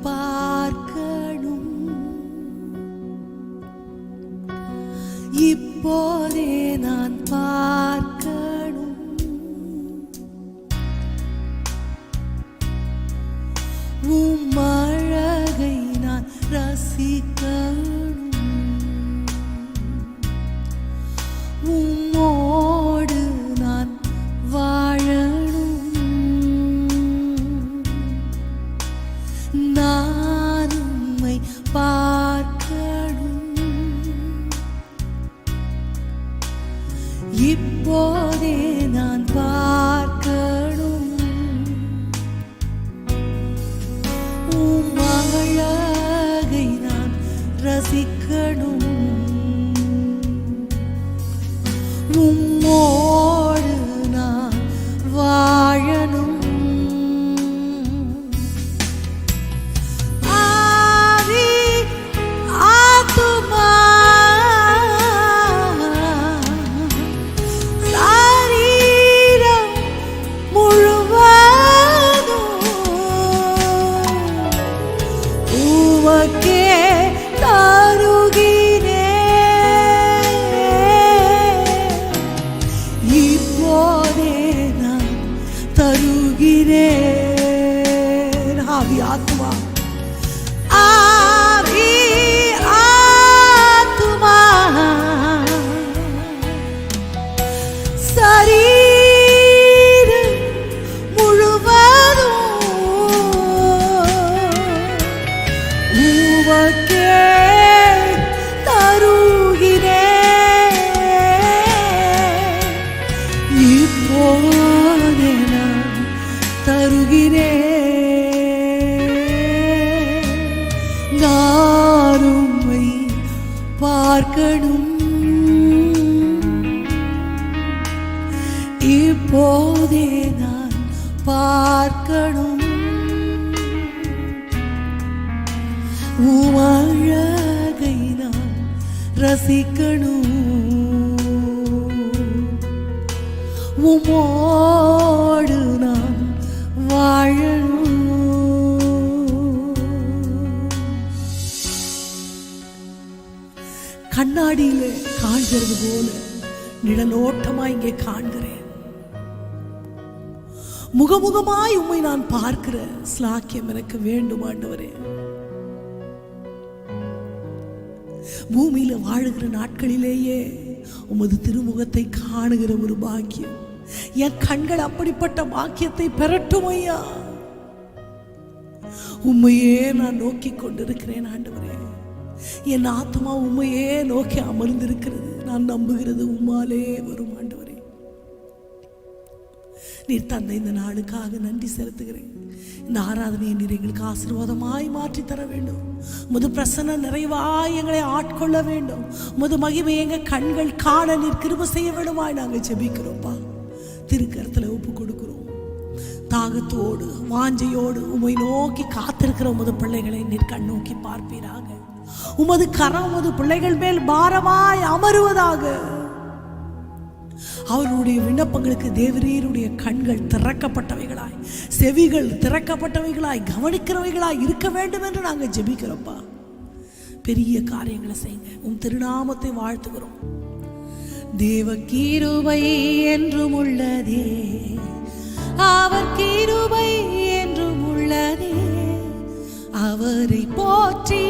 பார்க்கணும். இப்போதே நான் பார்க்கணும். உம் அழகை நான் ரசிக்கணும். உம்மோடு நான் வாழணும். நான் உம்மை பார்க்கணும். இப்போதே நான் பார்க்கணும். உம் அழகை நான் ரசிக்கணும். உம்மோடு நான் வாழணும். ஆவி ஆத்துமா சரீரம் முழுவதும் உமக்கே ஆவி ஆத்துமா ஆவி ஆத்துமா சரீரம் முழுவதும் உமக்கே தருகிறேன். இப்போதே நான் தருகிறேன். நான் உம்மை பார்க்கணும். இப்போதே நான் பார்க்கணும். உம் அழகை நான் ரசிக்கணும். உம்மோடு நான் வாழணும். கண்ணாடியில காண்கிறது போல நிழலோட்டமா இங்கே காண்கிறேன். முகமுகமாய் உம்மை நான் பார்க்கிற ஸ்லாக்கியம் எனக்கு வேண்டும் ஆண்டவரே. பூமியில வாழுகிற நாட்களிலேயே உமது திருமுகத்தை காணுகிற ஒரு பாக்கியம். என் கண்கள் அப்படிப்பட்ட பாக்கியத்தை பெறட்டும் ஐயா. உம்மையே நான் நோக்கி கொண்டிருக்கிறேன் ஆண்டவரே. என் ஆத்மா உம்மையே நோக்கி அமர்ந்திருக்கிறது. நான் நம்புகிறது உம்மாலே வரும் ஆண்டவரே. நீர் தந்த இந்த நாளுக்காக நன்றி செலுத்துகிறேன். இந்த ஆராதனையை நீர் எங்களுக்கு ஆசீர்வாதமாய் மாற்றி தர வேண்டும். உமது பிரசன்ன நிறைவாய் எங்களை ஆட்கொள்ள வேண்டும். உமது மகிமை எங்கள் கண்கள் காண நீர் கிருபை செய்ய வேண்டுமாய் நாங்கள் ஜெபிக்கிறோம்ப்பா. திருக்கரத்தில் ஒப்பு கொடுக்கிறோம். தாகத்தோடு வாஞ்சையோடு உம்மை நோக்கி காத்திருக்கிற உமது பிள்ளைகளை நீர் கண் நோக்கி பார்ப்பீராக. உமது கரம் உமது பிள்ளைகள் மேல் பாரமாய் அமருவதாக. அவருடைய விண்ணப்பங்களுக்கு தேவரீருடைய கண்கள் திறக்கப்பட்டவைகளாய், செவிகள் திறக்கப்பட்டவைகளாய், கவனிக்கிறவைகளாய் இருக்க வேண்டும் என்று நாங்கள் ஜெபிக்கிறோம்ப்பா. பெரிய காரியங்களை செய்யுங்க. உம் திருநாமத்தை வாழ்த்துகிறோம். தேவ கிருபை என்றும் உள்ளதே, அவர் கிருபை என்றும் உள்ளதே. அவரை போற்றி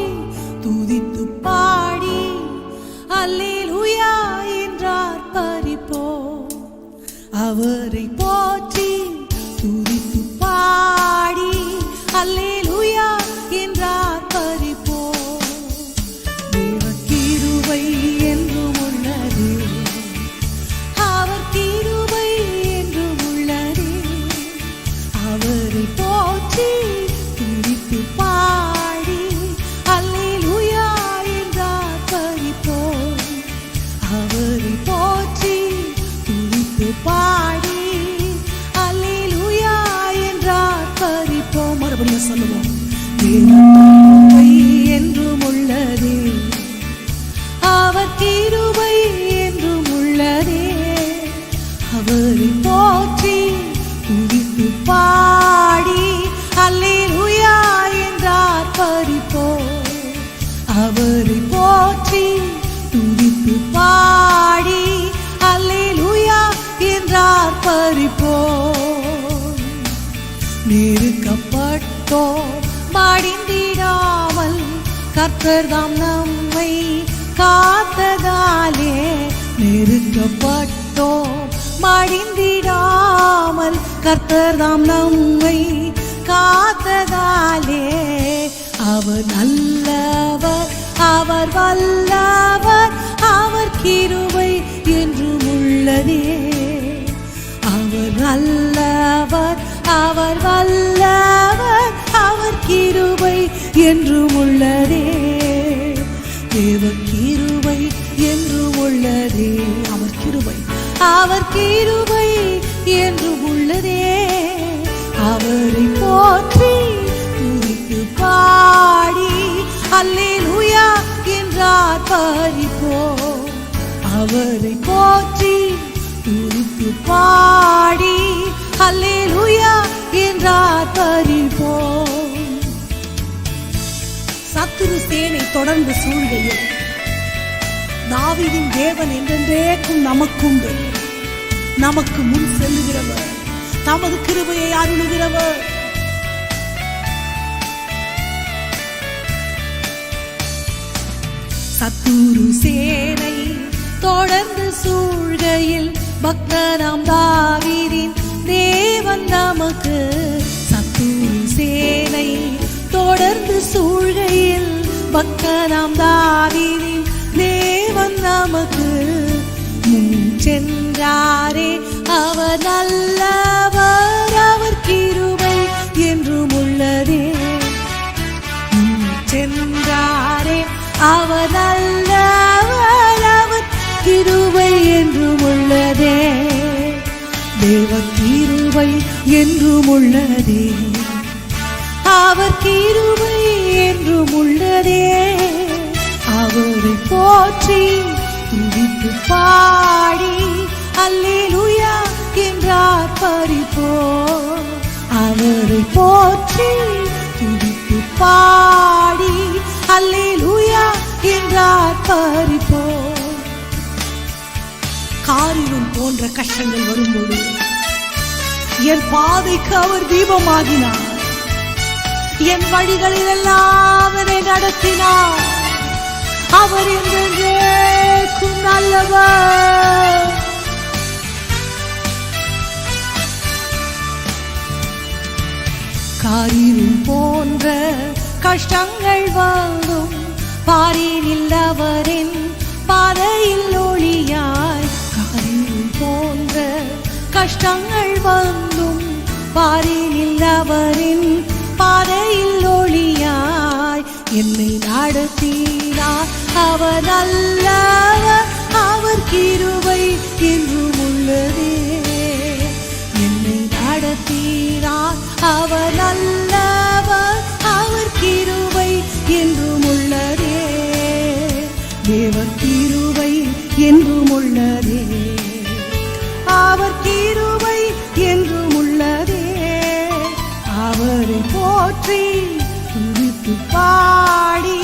துதித்து பாடி அல்லேலூயா என்றார் பரிப்போ. அவரை போற்றி துதித்து பாடி அல்லேலூயா என்றார் பரிப்போ. தேவ கிருபை என்றும் உள்ளது, அவர் கிருபை என்றும் உள்ளது. அவரை போற்றி துதித்து பாடி அல்லேலூயா என்றார் பரிப்போ. அவரை போற்றி துதித்து பாடி அல்லேலூயா என்றார் பரிப்போ. மறுபடியும் சொல்லுவோம். கிருபை என்றும் உள்ளதே, அவர் கிருபை என்றும் உள்ளதே. அவரை போற்றி துதித்து பாடி அல்லேலூயா என்றார் மடிந்திடாமல் கர்த்தர் தாம் நம்மை காத்ததாலே நெருக்கப்பட்டோம் மடிந்திடாமல் கர்த்தர் தாம் நம்மை காத்ததாலே அவர் நல்லவர் அவர் வல்லவர் அவர் கிருபை என்றும் உள்ளதே அவர் நல்லவர் அவர் வல்லவர் அவர் கிருபை என்றும் உள்ளதே தேவ கிருபை என்றும் உள்ளதே அவர் கிருபை என்றும் உள்ளதே அவரை போற்றி துதித்து பாடி அல்லேலூயா என்றார் பரிப்போம் அவரை போற்றி துதித்து பாடி அல்லேலூயா என்றார் பரிப்போம் சத்துரு சேனை தொடர்ந்து சூழ்கையில் தாவீதின் தேவன் என்றென்றைக்கும் நமக்குண்டு நமக்கு முன் செல்லுகிறவர் தமது கிருபையை அருளுகிறவர் சத்துரு சேனை தொடர்ந்து சூழ்கையில் பக்தனாம் தாவீதின் தேவன் நமக்கு சத்துரு சேனை தொடர்ந்து சூழ்கையில் பக்தனாம் தாவீதின் தேவன் நமக்கு முன் சென்றாரே அவர் நல்லவர் அவர் கிருபை என்றும் உள்ளதே சென்றாரே அவர் நல்லவர் அவர் கிருபை என்றும் உள்ளதே தேவ கிருபை என்றும் உள்ளதே அவர் கிருபை என்றும் உள்ளதே அவரை போற்றி துதித்து பாடி அல்லேலூயா என்றார் பரிப்போம் அவரை போற்றி துதித்து பாடி அல்லேலூயா என்றார் பரிப்போம் காரியம் போன்ற கஷ்டங்கள் வரும்போது என் பாதைக்கு அவர் தீபமாகினார் என் வழிகளில் எல்லாம் என்னை நடத்தினார் அவர் என்றென்றைக்கும் நல்லவர் காரியம் போன்ற கஷ்டங்கள் வந்தும் பாரினில் அவரின் பாதையில் ஒளியாய் காரியம் போன்ற கஷ்டங்கள் வந்தும் பாரினில் அவரின் பாதையில் ஒளியாய் என்னை நடத்தினார் அவர் நல்லவர் அவர் கிருபை என்றும் உள்ளதே என்னை நடத்தினார் அவர் நல்லவர் அவர் கிருபை என்றும் உள்ளதே தேவ கிருபை என்றும் உள்ளதே அவர் கிருபை என்றும் உள்ளதே அவரை போற்றி துதித்து பாடி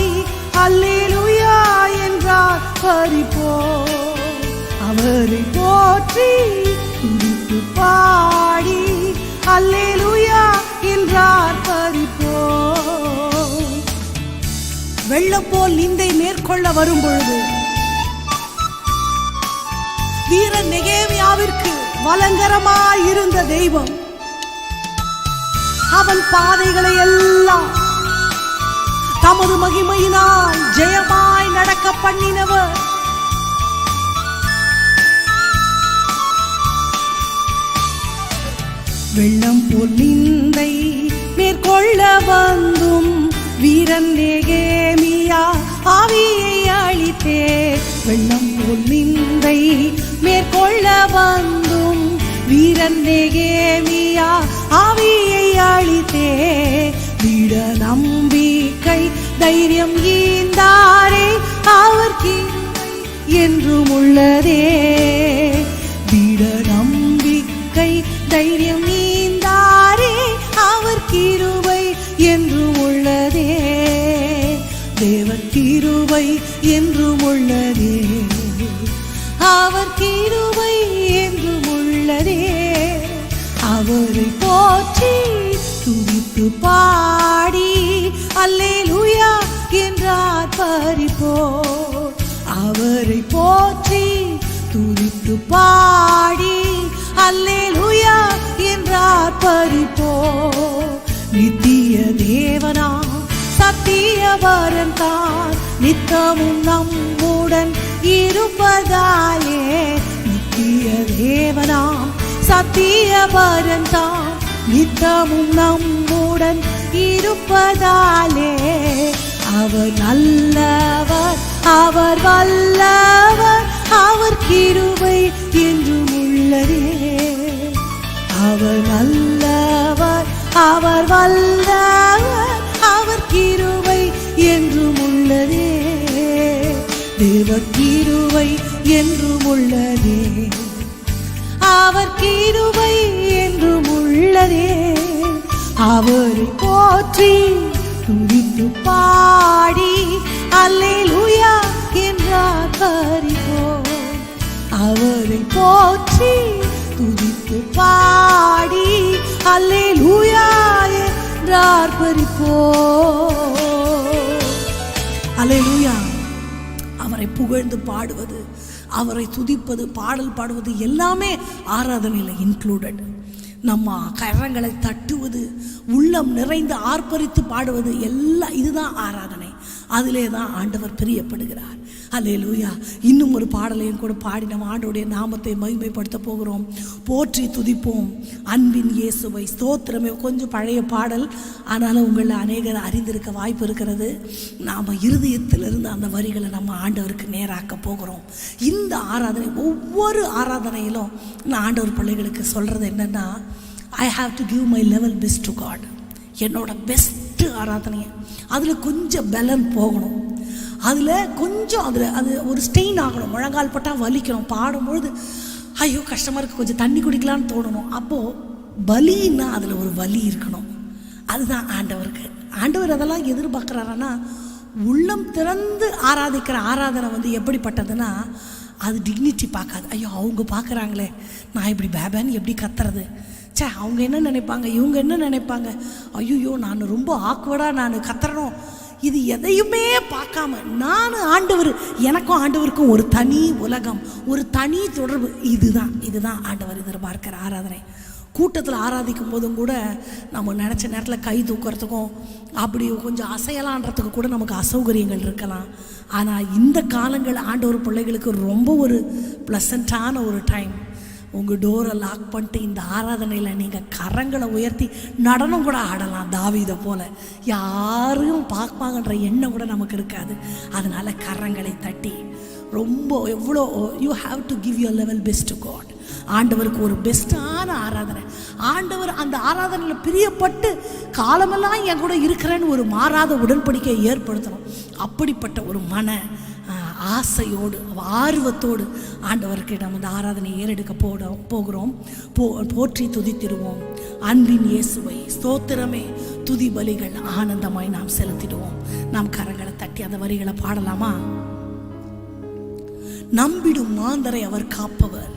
அல்லேலூயா என்றார் பரிப்போம் அவரை போற்றி துதித்து பாடி அல்லேலூயா என்றார் பரிப்போம் வெள்ளம் போல் நிந்தை மேற்கொள்ள வரும் பொழுது வீரன் நெகேமியாவிற்கு வலங்கரமாய் இருந்த தெய்வம் அவன் பாதைகளை எல்லாம் தமது மகிமையினால் ஜெயமாய் நடக்க பண்ணினவர் வெள்ளம் போல் நிந்தை மேற்கொள்ள வந்தும் வீரன் நெகேமியா ஆவியை அழித்தே வெள்ளம் போல் நிந்தை மேற்கொள்ள வந்தும் வீரன் நெகேமியா ஆவியை அழித்தே விட நம்பிக்கை தைரியம் ஈந்தாரே அவர் கிருபை என்றும் உள்ளதே விட நம்பிக்கை தைரியம் ஈந்தாரே அவர் கிருபை என்றும் உள்ளதே தேவ கிருபை என்றும் உள்ளதே அவர் கிருபை என்றும் உள்ளதே அவரை போற்றி துதித்து பாடி அல்லேலூயா என்றார் பரிபோர். அவரை போற்றி துதித்து பாடி அல்லேலூயா என்றார் பரிபோர். நித்திய தேவனா சத்தியவரன் தான் நித்தமும் நம்முடன் இருப்பதாலே. நித்திய தேவனாம் சத்தியவரன் தான் நித்தமும் நம்முடன் இருப்பதாலே. அவர் நல்லவர், அவர் வல்லவர், அவர் கிருபை என்றும் உள்ளதே. அவர் நல்லவர், அவர் வல்லவர், அவர் கிருபை என்றும் உள்ளதே. தேவ கிருபை என்றும் உள்ளதே. அவர் கிருபை என்றும் உள்ளதே. அவரை போற்றி துதித்து பாடி அல்லேலூயா என்றார் பரிபோர். அவரை போற்றி துதித்து பாடி அல்லேலூயா என்றார் பரிபோர். அல்லேலூயா. அவரை புகழ்ந்து பாடுவது, அவரை துதிப்பது, பாடல் பாடுவது எல்லாமே ஆராதனையில் இன்க்ளூடட். நம்ம கரங்களை தட்டுவது, உள்ளம் நிறைந்து ஆர்ப்பரித்து பாடுவது எல்லாம் இதுதான் ஆராதனை. அதிலே தான் ஆண்டவர் பிரியப்படுகிறார். அல்லேலூயா. இன்னும் ஒரு பாடலையும் கூட பாடி நம்ம ஆண்டவருடைய நாமத்தை மகிமைப்படுத்த போகிறோம். போற்றி துதிப்போம் அன்பின் இயேசுவை. ஸ்தோத்திரமே. கொஞ்சம் பழைய பாடல், ஆனாலும் உங்களை அநேகர் அறிந்திருக்க வாய்ப்பு இருக்கிறது. நாம் இருதயத்திலிருந்து அந்த வரிகளை நம்ம ஆண்டவருக்கு நேராக்க போகிறோம். இந்த ஆராதனை, ஒவ்வொரு ஆராதனையிலும் நான் ஆண்டவர் பிள்ளைகளுக்கு சொல்கிறது என்னென்னா, I have to give my level best to God. என்னோட பெஸ்ட்டு ஆராதனையை அதில் கொஞ்சம் பலன் போகணும், அதில் கொஞ்சம் அது ஒரு ஸ்டெயின் ஆகணும். முழங்கால் பட்டால் வலிக்கணும். பாடும்பொழுது ஐயோ கஷ்டமாக இருக்குது, கொஞ்சம் தண்ணி குடிக்கலான்னு தோணணும். அப்போது பலின்னா அதில் ஒரு வலி இருக்கணும். அதுதான் ஆண்டவருக்கு. ஆண்டவர் அதெல்லாம் எதிர்பார்க்குறாருன்னா, உள்ளம் திறந்து ஆராதிக்கிற ஆராதனை எப்படிப்பட்டதுன்னா, அது டிக்னிட்டி பார்க்காது. ஐயோ அவங்க பார்க்குறாங்களே, நான் இப்படி பேபேன்னு எப்படி கத்துறது, சே அவங்க என்ன நினைப்பாங்க, இவங்க என்ன நினைப்பாங்க, ஐயோ நான் ரொம்ப ஆக்வர்டாக நான் கத்துறணும், இது எதையுமே பார்க்காம நான் ஆண்டவர், எனக்கும் ஆண்டவருக்கும் ஒரு தனி உலகம், ஒரு தனி தொடர்பு. இதுதான் ஆண்டவர் எதிர்பார்க்கிற ஆராதனை. கூட்டத்தில் ஆராதிக்கும் போதும் கூட நம்ம நினச்ச நேரத்தில் கை தூக்கிறதுக்கும் அப்படி கொஞ்சம் அசையலான்றதுக்கு கூட நமக்கு அசௌகரியங்கள் இருக்கலாம். ஆனால் இந்த காலங்கள் ஆண்டவர் பிள்ளைகளுக்கு ரொம்ப ஒரு ப்ளசண்ட்டான ஒரு டைம். உங்கள் டோரை லாக் பண்ணிட்டு இந்த ஆராதனையில் நீங்கள் கரங்களை உயர்த்தி நடனம் கூட ஆடலாம். தாவீதை போல் யாரும் பார்ப்பாங்கன்ற எண்ணம் கூட நமக்கு இருக்காது. அதனால் கரங்களை தட்டி ரொம்ப எவ்வளோ you have to give your level best to God. ஆண்டவருக்கு ஒரு பெஸ்ட்டான ஆராதனை. ஆண்டவர் அந்த ஆராதனையில் பிரியப்பட்டு காலமெல்லாம் என் கூட இருக்கிறேன்னு ஒரு மாறாத உடன்படிக்கையை ஏற்படுத்தணும். அப்படிப்பட்ட ஒரு மன ஆசையோடு ஆர்வத்தோடு ஆண்டவருக்கு நம்ம இந்த ஆராதனை ஏறெடுக்க போகிறோம். போற்றி துதித்திடுவோம் அன்பின் இயேசுவை. ஸ்தோத்திரமே. துதி பலிகள் ஆனந்தமாய் நாம் செலுத்திடுவோம். நாம் கரங்களை தட்டி அந்த வரிகளை பாடலாமா? நம்பிடும் மாந்தரை அவர் காப்பவர்,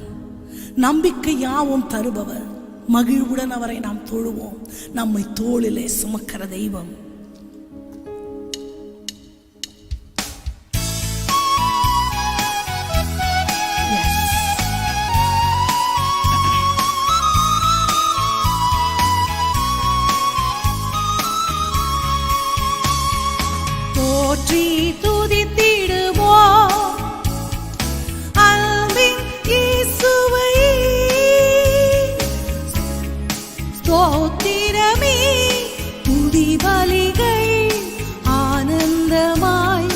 நம்பிக்கை யாவும் தருபவர், மகிழ்வுடன் அவரை நாம் தொழுவோம், நம்மை தோளிலே சுமக்கிற தெய்வம். போற்றி துதித்திடுவோம் அன்பின் இயேசுவை. ஸ்தோத்திரமே. துதி பலிகள் ஆனந்தமாய்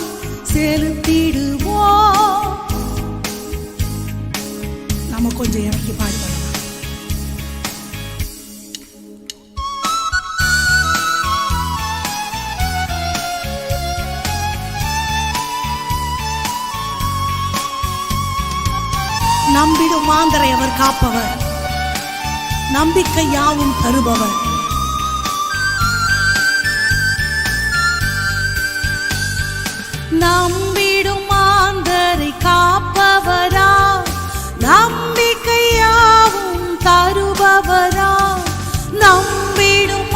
செலுத்திடுவோம். நம்ம கொஞ்சம் இறக்கி பாடுவோம். நம்பிடும் மாந்தரை அவர் காப்பவர், நம்பிக்கை யாவும் தருபவர். நம்பிடும் மாந்தரை காப்பவரா, நம்பிக்கை யாவும் தருபவரா, நம்பிடும்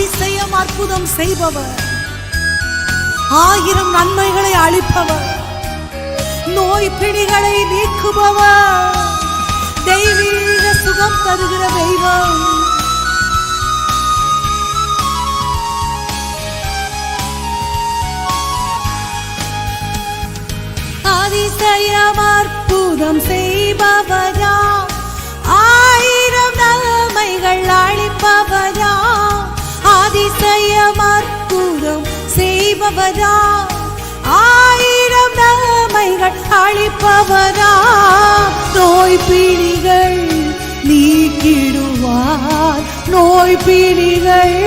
அதிசயம் அற்புதம் செய்பவர், 1000 நன்மைகளை அளிப்பவர், நோய் பிணிகளை நீக்குபவர், தெய்வீக சுகம் தருகிற தெய்வம். அதிசயம் அற்புதம் செய்பவரா, 1000 நன்மைகள் அளிப்பவரா, அதிசயம் அற்புதம் செய்பவரா, 1000 நன்மைகள் அளிப்பவரா, நோய் பிணிகள் நீக்கிடுவார், நோய் பிணிகள்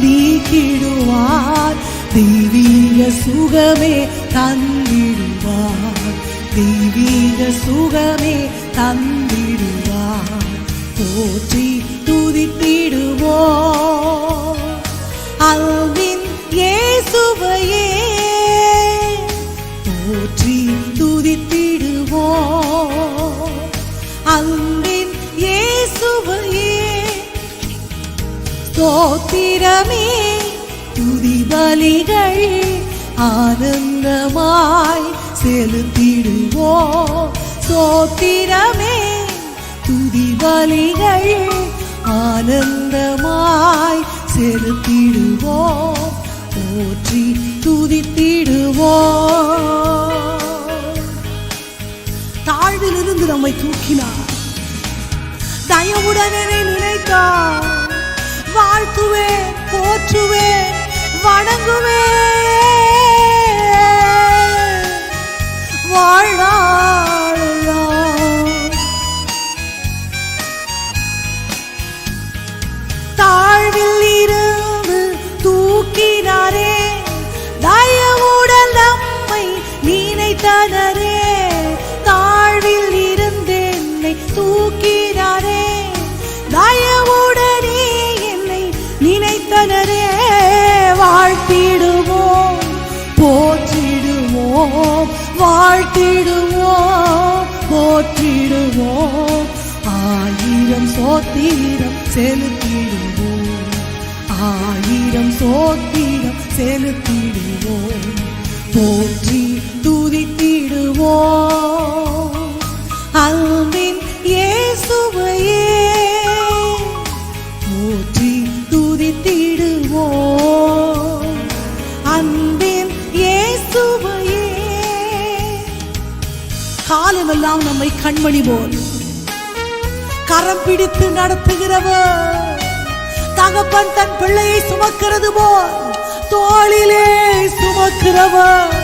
நீக்கிடுவார், தெய்வீக சுகமே தந்திடுவார், தெய்வீக சுகமே தந்திடுவார். போற்றி துதித்திடுவோம் அன்பின் இயேசுவையே, போற்றி துதித்திடுவோம் அன்பின் இயேசுவையே. ஸ்தோத்திரமே துதி பலிகள் ஆனந்தமாய் செலுத்திடுவோம், ஸ்தோத்திரமே துதி பலிகள் ஆனந்தமாய் செலுத்திடுவோம், போற்றி துதித்திடுவோம். தாழ்விலிருந்து நம்மை தூக்கினார், தயவுடன் என்னை நினைத்தார், வாழ்த்துவே போற்றுவே வணங்குவே வாழ்நாளெல்லாம். தாழ்வில் இருந்து தூக்கினாரே, தயவுடன் நம்மை நினைத்தனரே, தாழ்வில் இருந்து என்னை தூக்கினாரே, தயவுடனே என்னை நினைத்தனரே. வாழ்த்திடுவோம் போற்றிடுவோம், வாழ்த்திடுவோம் போற்றிடுவோம், 1000 சோத்திரம் செலுத்திடுவோம், 1000 சோத்திரம் செலுத்திடுவோம், போற்றி துதித்திடுவோம் அன்பின் இயேசுவையே, போற்றி துதித்திடுவோம் அன்பின் இயேசுவையே. காலமெல்லாம் நம்மை கண்மணி போல் கரம் பிடித்து நடத்துகிறவர், தகப்பன் தன் பிள்ளையை சுமக்கிறது போல் தோளிலே சுமக்கிறவர்,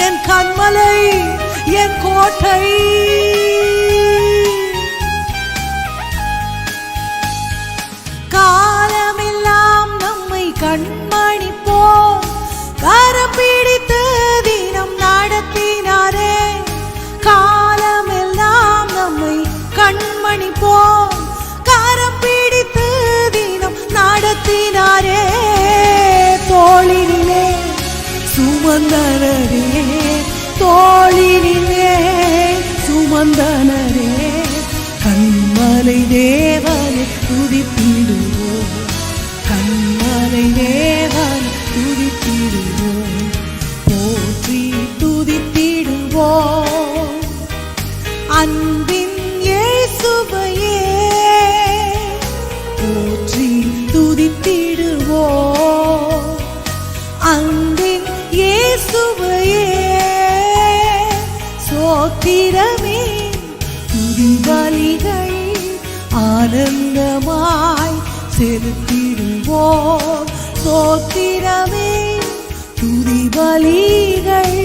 என் கண்மலை என் கோட்டை. காலமெல்லாம் நம்மை கண்மணி போல் கரம் பிடித்து தினம் நடத்தினாரே, காலமெல்லாம் நம்மை கண்மணி போல் கரம் பிடித்து தினம் நடத்தினாரே, தோளினிலே சுமந்தனரே, தோளினிலே சுமந்தனரே, கண்மலை தேவனை துதித்திடுவோம், கண்மலை தேவனை துதித்திடுவோம், போற்றி துதித்திடுவோம் அன்பின் இயேசுவையே, போற்றி துதித்திடுவோம் அன்பின் இயேசுவையே. சோத்திரமே துதி பலிகள் ஆனந்தமாய் செலுத்திடுவோம், சோத்திரமே துதி பலிகள்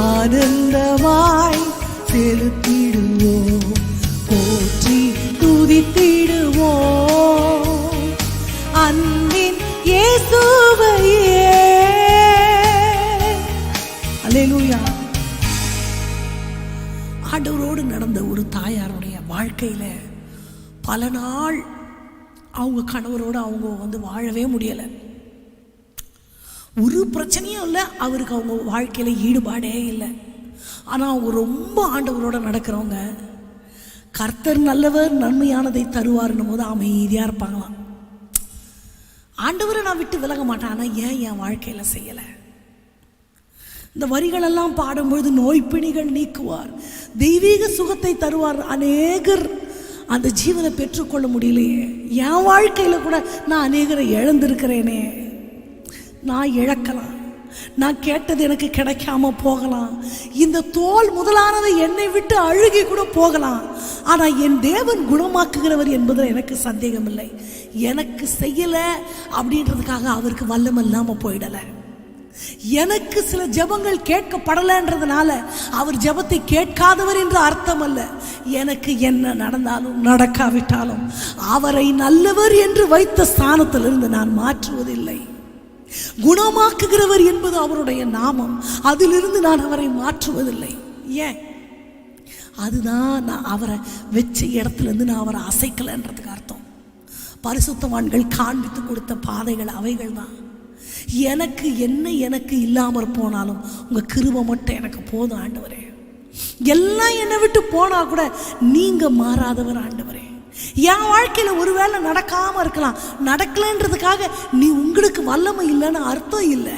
ஆனந்தமாய் செலுத்திடுவோம், போற்றி துதித்திடுவோம் அன்பின் இயேசுவையே. அல்லேலூயா. ஆண்டவரோடு நடந்த ஒரு தாயாருடைய வாழ்க்கையில பல நாள் அவங்க கணவரோடு அவங்க வாழவே முடியலை, ஒரு பிரச்சனையும் இல்லை, அவருக்கு அவங்க வாழ்க்கையில ஈடுபாடே இல்லை. ஆனால் அவங்க ரொம்ப ஆண்டவரோட நடக்கிறவங்க, கர்த்தர் நல்லவர் நன்மையானதை தருவார்னும் போது அமைதியாக இருப்பாங்களாம். ஆண்டவரை நான் விட்டு விலக மாட்டேன். ஆனால் ஏன் என் வாழ்க்கையில் செய்யலை? இந்த வரிகளெல்லாம் பாடும்பொழுது நோய்பிணிகள் நீக்குவார், தெய்வீக சுகத்தை தருவார். அநேகர் அந்த ஜீவனை பெற்றுக்கொள்ள முடியலையே. என் வாழ்க்கையில் கூட நான் அநேகரை இழந்திருக்கிறேனே. நான் இழக்கலாம், நான் கேட்டது எனக்கு கிடைக்காம போகலாம், இந்த தோல் முதலானது என்னை விட்டு அழுகி கூட போகலாம். ஆனால் என் தேவன் குணமாக்குகிறவர் என்பதில் எனக்கு சந்தேகம் இல்லை. எனக்கு செய்யலை அப்படின்றதுக்காக அவருக்கு வல்லமை இல்லாமல் போயிடலை. எனக்கு சில ஜெபங்கள் கேட்கப்படலைன்றதுனால அவர் ஜெபத்தை கேட்காதவர் என்று அர்த்தம் அல்ல. எனக்கு என்ன நடந்தாலும் நடக்காவிட்டாலும் அவரை நல்லவர் என்று வைத்த ஸ்தானத்திலிருந்து நான் மாற்றுவதில்லை. குணமாக்குகிறவர் என்பது அவருடைய நாமம், அதிலிருந்து நான் அவரை மாற்றுவதில்லை. ஏன்? அதுதான் நான் அவரை வச்ச இடத்துலேருந்து நான் அவரை அசைக்கலைன்றதுக்கு அர்த்தம். பரிசுத்தவான்கள் காண்பித்து கொடுத்த பாதைகள் அவைகள் தான். எனக்கு என்ன எனக்கு இல்லாமல் போனாலும் உங்கள் கிருபை மட்டும் எனக்கு போதும் ஆண்டவரே. எல்லாம் என்னை விட்டு போனால் கூட நீங்கள் மாறாதவர் ஆண்டவரே. என் வாழ்க்கையில் ஒருவேளை நடக்காமல் இருக்கலாம், நடக்கலைன்றதுக்காக நீ உங்களுக்கு வல்லமை இல்லைன்னு அர்த்தம் இல்லை.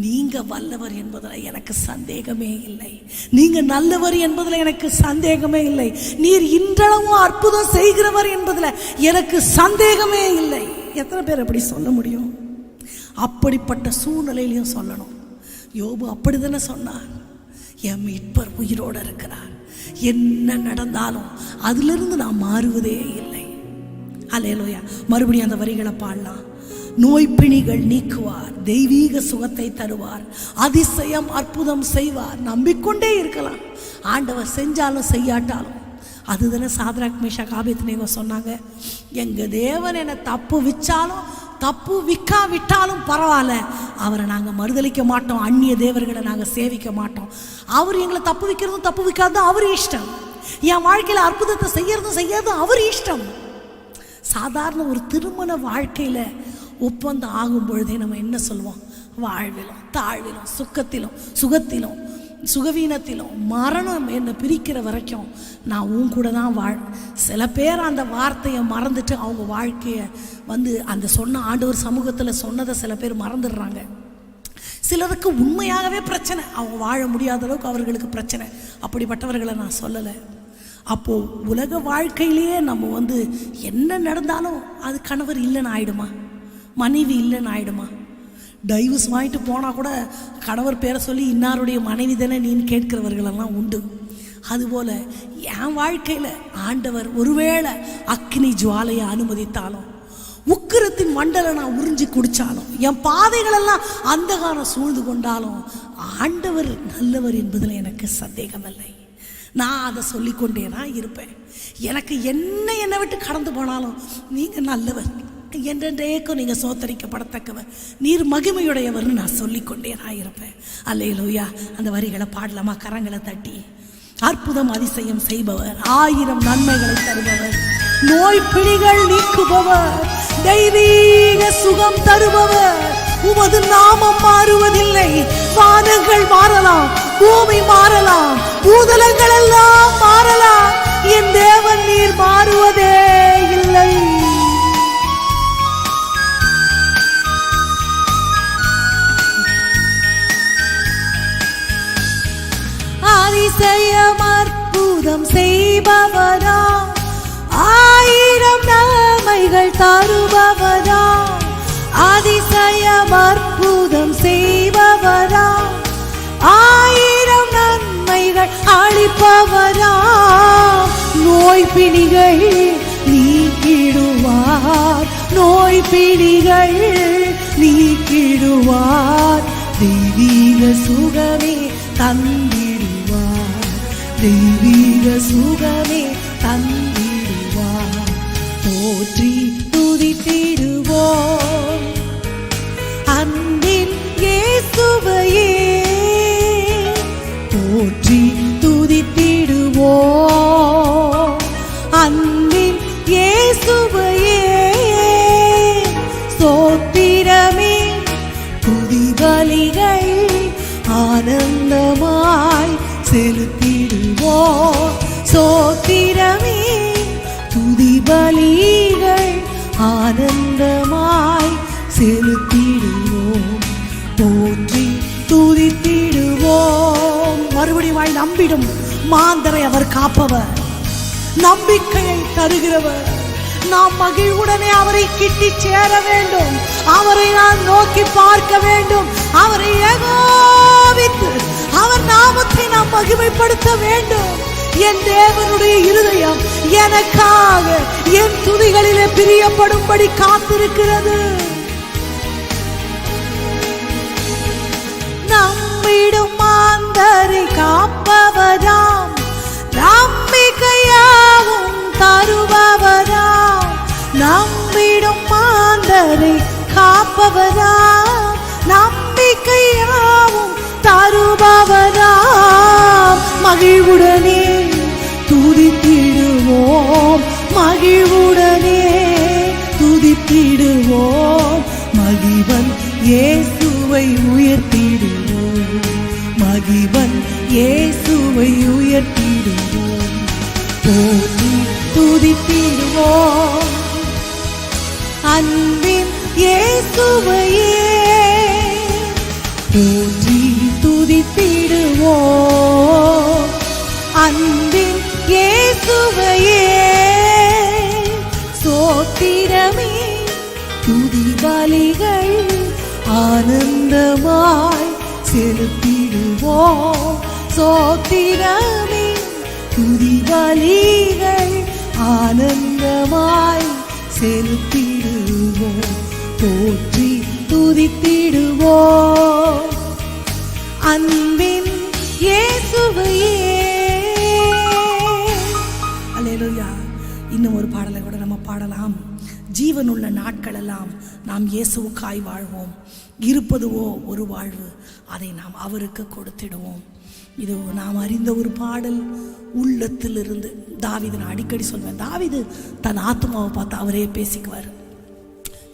நீங்கள் வல்லவர் என்பதில் எனக்கு சந்தேகமே இல்லை. நீங்கள் நல்லவர் என்பதில் எனக்கு சந்தேகமே இல்லை. நீர் இன்றளவும் அற்புதம் செய்கிறவர் என்பதில் எனக்கு சந்தேகமே இல்லை. எத்தனை பேர் அப்படி சொல்ல முடியும்? அப்படிப்பட்ட சூழ்நிலையிலையும் சொல்லணும். யோபு அப்படி தானே சொன்னார், என் மீட்பர் உயிரோடு இருக்கிறார், என்ன நடந்தாலும் அதிலிருந்து நான் மாறுவதே இல்லை. அல்லேலூயா. மறுபடியும் அந்த வரிகளை பாடலாம். நோய்பிணிகள் நீக்குவார், தெய்வீக சுகத்தை தருவார், அதிசயம் அற்புதம் செய்வார். நம்பிக்கொண்டே இருக்கலாம். ஆண்டவர் செஞ்சாலும் செய்யாட்டாலும். அதுதானே சாத்ராக் மேஷாக் ஆபேத்நேகோ சொன்னாங்க, எங்கள் தேவன் என்னை தப்பு விச்சாலும் தப்பு விக்காவிட்டாலும் பரவாயில்ல, அவரை நாங்கள் மறுதளிக்க மாட்டோம், அந்நிய தேவர்களை நாங்கள் சேவிக்க மாட்டோம். அவர் எங்களை தப்பு விற்கிறதும் தப்பு விற்காததும் அவர் இஷ்டம். என் வாழ்க்கையில் அற்புதத்தை செய்யறதும் செய்யாதும் அவர் இஷ்டம். சாதாரண ஒரு திருமண வாழ்க்கையில் ஒப்பந்தம் ஆகும் பொழுதே நம்ம என்ன சொல்லுவோம்? வாழ்விலும் தாழ்விலும் சுக்கத்திலும் சுகத்திலும் சுகவீனத்திலும் மரணம் என்னை பிரிக்கிற வரைக்கும் நான் உன் கூட தான் சில பேர் அந்த வார்த்தையை மறந்துட்டு அவங்க வாழ்க்கையை அந்த சொன்ன ஆண்டவர் சமூகத்தில் சொன்னதை சில பேர் மறந்துடுறாங்க. சிலருக்கு உண்மையாகவே பிரச்சனை, அவங்க வாழ முடியாத அளவுக்கு அவர்களுக்கு பிரச்சனை. அப்படிப்பட்டவர்களை நான் சொல்லலை. அப்போது உலக வாழ்க்கையிலேயே நம்ம என்ன நடந்தாலும் அது கணவர் இல்லைன்னு ஆயிடுமா, மனைவி இல்லைன்னு ஆயிடுமா? டைவர்ஸ் வாங்கிட்டு போனால் கூட கணவர் பேரை சொல்லி இன்னாருடைய மனைவி தானே நீன்னு கேட்கிறவர்களெல்லாம் உண்டு. அதுபோல் என் வாழ்க்கையில் ஆண்டவர் ஒருவேளை அக்னி ஜுவாலையை அனுமதித்தாலும், உக்கிரத்தின் மண்டலை நான் உறிஞ்சி குடித்தாலும், என் பாதைகளெல்லாம் அந்தகாரம் சூழ்ந்து கொண்டாலும் ஆண்டவர் நல்லவர் என்பதில் எனக்கு சந்தேகமில்லை. நான் அதை சொல்லிக்கொண்டே தான் இருப்பேன். எனக்கு என்னை விட்டு கடந்து போனாலும் நீங்கள் நல்லவர், என்றென்றேக்கும் நீங்கள் சோத்தரிக்கப்படத்தக்கவர், நீர் மகிமையுடையவர்னு நான் சொல்லிக்கொண்டே நான் இருப்பேன். அல்லேலூயா. அந்த வரிகளை பாடலாமா? கரங்களை தட்டி. அற்புதம் அதிசயம் செய்பவர், 1000 நன்மைகளை தருபவர், நோய் பிணிகள் நீக்குபவர், தெய்வீக சுகம் தருபவர். உமது நாமம் மாறுவதில்லை. வானங்கள் மாறலாம், பூமி மாறலாம், பூதலங்கள் எல்லாம் மாறலாம், என் தேவன் நீர் மாறுவதே இல்லை. அதிசயம் அற்புதம் செய்பவரா, 1000 நன்மைகள் தருபவரா, அதிசயம் அற்புதம் செய்பவரா, 1000 நன்மைகள் அளிப்பவரா, நோய் பிணிகள் நீக்கிடுவார், நோய் பிணிகள் நீக்கிடுவார், தெய்வீக சுகமே தந்திடுவார், தெய்வீக சுகமே தந்திடுவார். போற்றி துதித்திடுவோம் அன்பின் இயேசுவையே, போற்றி துதித்திடுவோம் அன்பின் இயேசுவையே. சோத்திரமே துதிபலிகள் ஆனந்தமாய் செலுத்திடுவோம், சோத்திரமே துதிபலிகள் ஆனந்தமாய் செலுத்திடுவோம், போற்றி துதித்திடுவோம். மறுபடியும் நம்பிடும் மாந்தரை அவர் காப்பவர், நம்பிக்கையை தருகிறவர். நாம் மகிழ்வுடனே அவரை கிட்டி சேர வேண்டும், அவரை நான் நோக்கி பார்க்க வேண்டும், அவரை ஏகோபித்து அவர் நாமத்தை நாம் மகிமைப்படுத்த வேண்டும். என் தேவனுடைய இருதயம் எனக்காக என் துதிகளிலே பிரியப்படும்படி காத்திருக்கிறது. நம்மிடும் மாந்தரை காப்பவராம், நம்பிக்கையாவும் தருபவராம். நம்பிடும் மாந்தரை காப்பவராம், நம்பிக்கையாவும் தருபவராம். மகிழ்வுடனே துதித்திடுவோம், மகிழ்வுடனே துதித்திடுவோம். மகிவன் இயேசுவை உயர்த்திடுவோம், மகிவன் இயேசுவை உயர்த்திடுவோம். போற்றி துதித்திடுவோம் அன்பின் இயேசுவையே, போற்றி துதித்திடுவோம் அன்பின் இயேசுவையே. சோத்திரமே துதி பலிகள் ஆனந்தமாய் செலுத்திடுவோம். சோத்திரமே துதி பலிகள் ஆனந்தமாய் செலுத்திடுவோம், போற்றி துதித்திடுவோம் அன்பின் இயேசுவையே. அல்லேலூயா. இன்னும் ஒரு பாடலை கூட நம்ம பாடலாம். ஜீவனுள்ள நாட்கள் எல்லாம் நாம் இயேசுவுக்காய் வாழ்வோம், இருப்பதுவோ ஒரு வாழ்வு, அதை நாம் அவருக்கு கொடுத்திடுவோம். இது நாம் அறிந்த ஒரு பாடல், உள்ளத்திலிருந்து. தாவீது, நான் அடிக்கடி சொல்வேன், தாவீது தன் ஆத்மாவை பார்த்து அவரே பேசிக்குவார்.